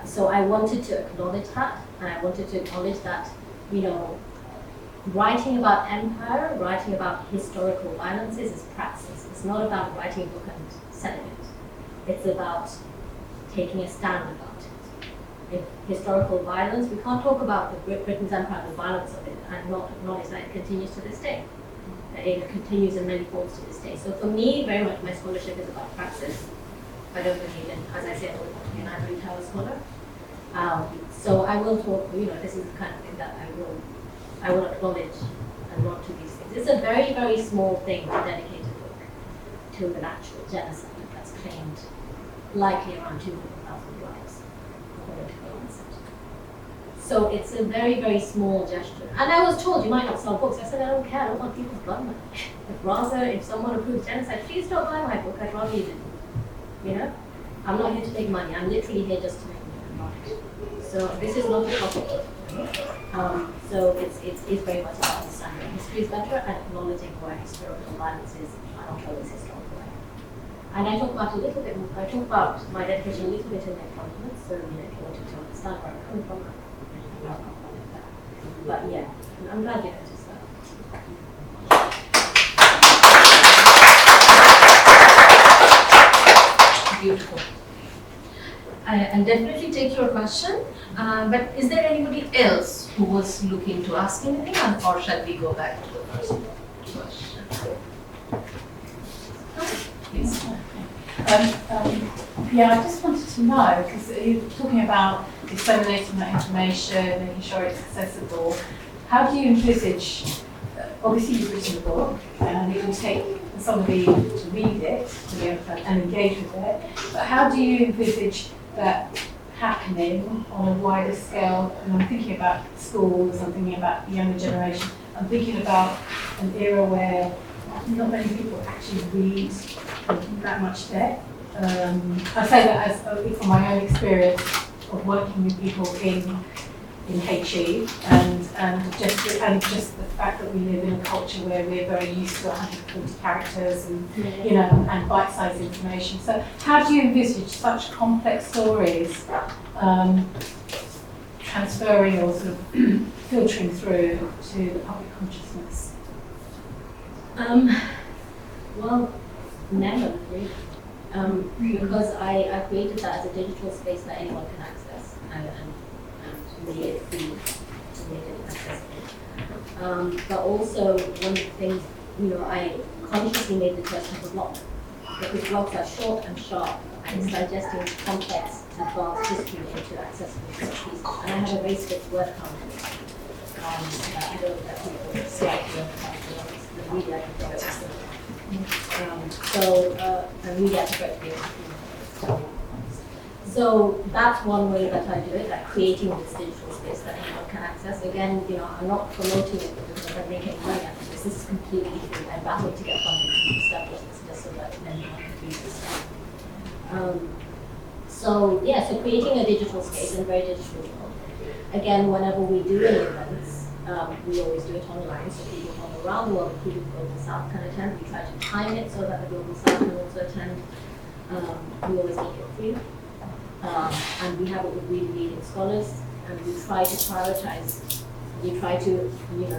so I wanted to acknowledge that, and I wanted to acknowledge that, writing about empire, writing about historical violences is praxis. It's not about writing a book and selling it. It's about taking a stand about it. If historical violence, we can't talk about the Britain's empire, the violence of it, and not acknowledge that it continues to this day. It continues in many forms to this day. So for me, very much my scholarship is about praxis. I don't believe in, as I said, an ivory tower scholar. So I will talk, this is the kind of thing that I will acknowledge and not to these things. It's a very, very small thing to dedicate a book to an actual genocide that's claimed likely around 200,000 lives, according to the Lancet. So it's a very, very small gesture. And I was told you might not sell books. I said, I don't care, I don't want people's blood money. If someone approves genocide, please don't buy my book, I'd rather you didn't. I'm not here to make money, I'm literally here just to make money. So this is not a profit. So it's very much about understanding history is better and acknowledging where historical violence is. I don't know this historical way. And I talk about my dedication a little bit in the acknowledgements, so if you wanted to understand where I'm coming from, but yeah, I'm glad you noticed that. Beautiful. I'll definitely take your question, but is there anybody else who was looking to ask anything, or shall we go back to the first question? Please. I just wanted to know, because you're talking about disseminating that information, making sure it's accessible. How do you envisage, obviously you've written a book, and it will take somebody to read it and engage with it, but how do you envisage that happening on a wider scale? And I'm thinking about schools, I'm thinking about the younger generation, I'm thinking about an era where not many people actually read that much depth. I say that as from my own experience of working with people in HE, and just the fact that we live in a culture where we're very used to 140 characters and and bite-sized information. So how do you envisage such complex stories transferring or sort of filtering through to the public consciousness? Well, never really. Because I created that as a digital space that anyone can access and made it free to make it accessible. But also one of the things I consciously made the choice to have a blog, because blogs are short and sharp, and it's digesting complex, advanced history into accessible pieces. And I have a very strict word count. I don't let people slide the media I prefer and media I prefer to be. So that's one way that I do it, like creating this digital space that anyone can access. Again, I'm not promoting it because I'm making money out of this. This is completely free. I'm battling to get funding to establish this just so that anyone can use this. So creating a digital space and very digital world. Again, whenever we do any events, we always do it online, so people from around the world, including the Global South, can attend. We try to time it so that the Global South can also attend. We always make it free. And we have it with really leading scholars, and we try to prioritize. We try to,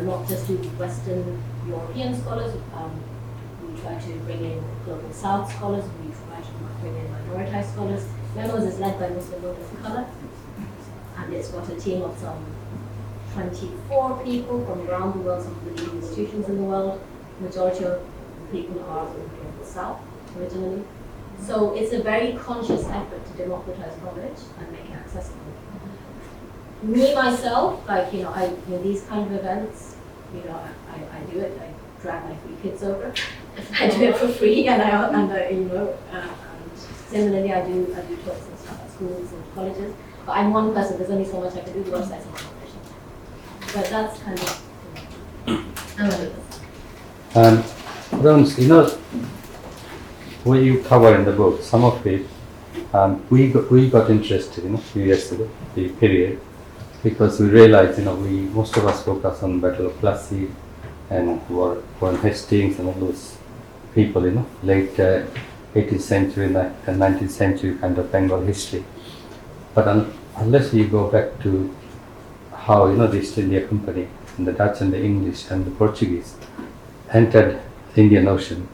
not just do Western European scholars. We try to bring in Global South scholars. We try to bring in minoritized scholars. Memos is led by Muslim women of color, and it's got a team of some 24 people from around the world, some of the leading institutions in the world. Majority of the people are from the Global South originally. So it's a very conscious effort to democratize knowledge and make it accessible. Me, myself, these kind of events, I do it. I drag my 3 kids over. I do it for free, and similarly, I do talks and stuff at schools and colleges. But I'm one person. There's only so much I can do. The website's not efficient. But that's kind of. Rons, what you cover in the book, some of it, we got interested, a few years ago, the period, because we realized, most of us focus on Battle of Plassey and Warren Hastings and all those people, late 18th century and 19th century kind of Bengal history. But unless you go back to how, the East India Company and the Dutch and the English and the Portuguese entered the Indian Ocean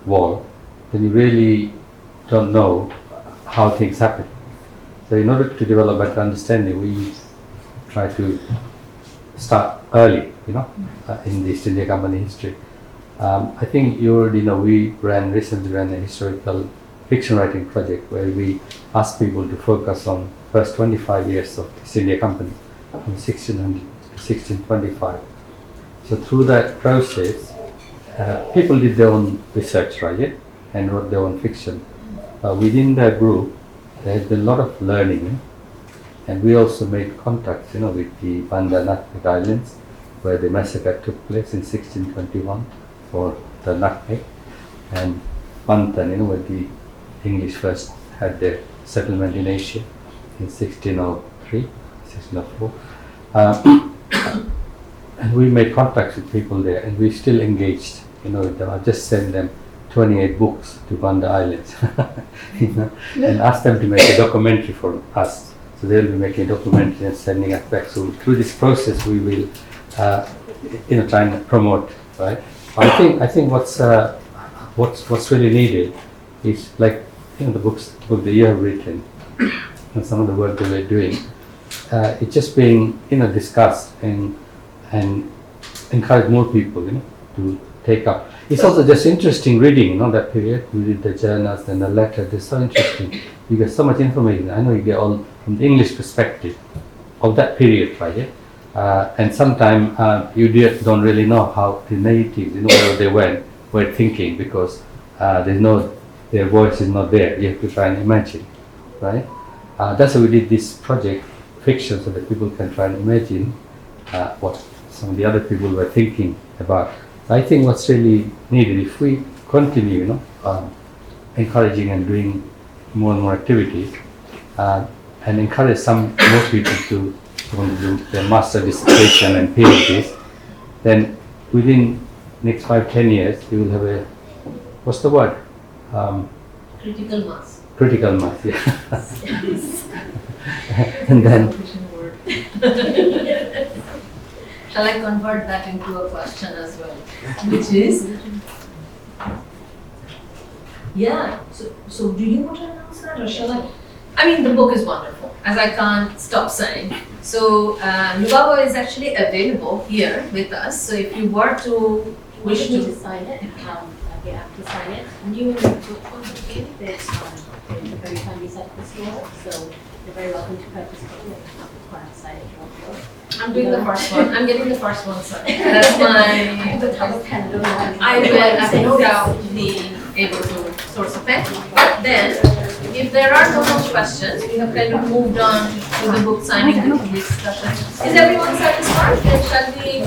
wall, then you really don't know how things happen. So in order to develop better understanding, we try to start early, in the East India Company history. I think you already know, we recently ran a historical fiction writing project where we asked people to focus on first 25 years of the East India Company, from 1600 to 1625. So through that process, people did their own research, right? And wrote their own fiction. Within that group, there has been a lot of learning, and we also made contacts, with the Banda Nutmeg Islands, where the massacre took place in 1621 for the nutmeg, and Bantan, where the English first had their settlement in Asia in 1603, 1604. And we made contacts with people there, and we still engaged, with them. I just sent them 28 books to Banda Islands, and asked them to make a documentary for us. So they'll be making a documentary and sending us back. So through this process, we will, try and promote, right? I think what's really needed is like, the book that you have written, and some of the work that we're doing. It's just being, discussed and encourage more people, to take up. It's also just interesting reading, that period. You read the journals and the letters. It's so interesting. You get so much information. I know you get all from the English perspective of that period, right? And sometimes you don't really know how the natives, where they were thinking, because their voice is not there. You have to try and imagine, right? That's why we did this project, fiction, so that people can try and imagine what some of the other people were thinking about. I think what's really needed, if we continue, encouraging and doing more and more activities, and encourage some more people to want to do their master dissertation and PhDs, then within next 5-10 years, you will have a, what's the word? Critical mass. Critical mass, yeah. Yes. And then, shall I convert that into a question as well? Which is, so do you want to announce that, or shall I? I mean, the book is wonderful, as I can't stop saying. So Lubaaba is actually available here with us. So if you were to wish just need to. to sign it. They have to sign it. New in the book point of view, there's a very kindly set the store, so you're very welcome to purchase it. You don't have to require to sign it if you want to. I'm doing the first one. I'm getting the first one, so that's my. But have a pen, don't know. I will no doubt be able to source a pen. But then, if there are no more questions, we have kind of moved on to the book signing discussion. Is everyone satisfied? Then shall we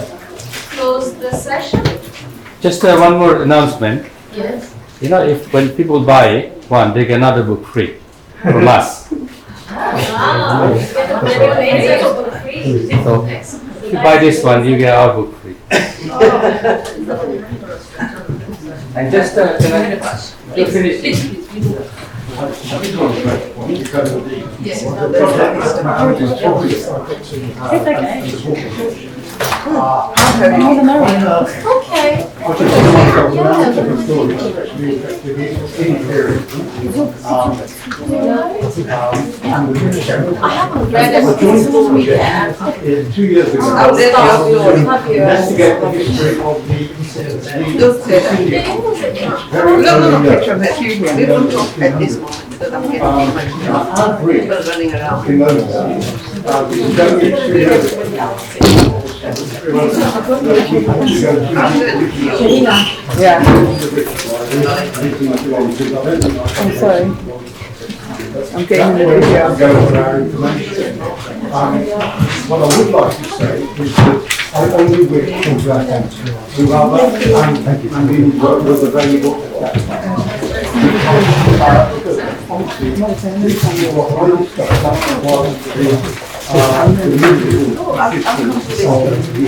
close the session? Just one more announcement. Yes. You know, if when people buy one, they get another book free from us. Wow. So if you buy this one, you get our book free. And just can I Please, finish? please, please. Yes. Okay. I haven't read it. 2 years ago, I'll let you investigate the history of the Don't say that. No, picture of it. We won't talk at this moment because I'm getting I've read people running around. in those days, the Soviet Yeah. I'm sorry. I'm getting Go for our information. What I would like to say is that I only wish Dr Lubaaba and Nandini was available at that time. Because obviously, this what I discussed was the musical existence of the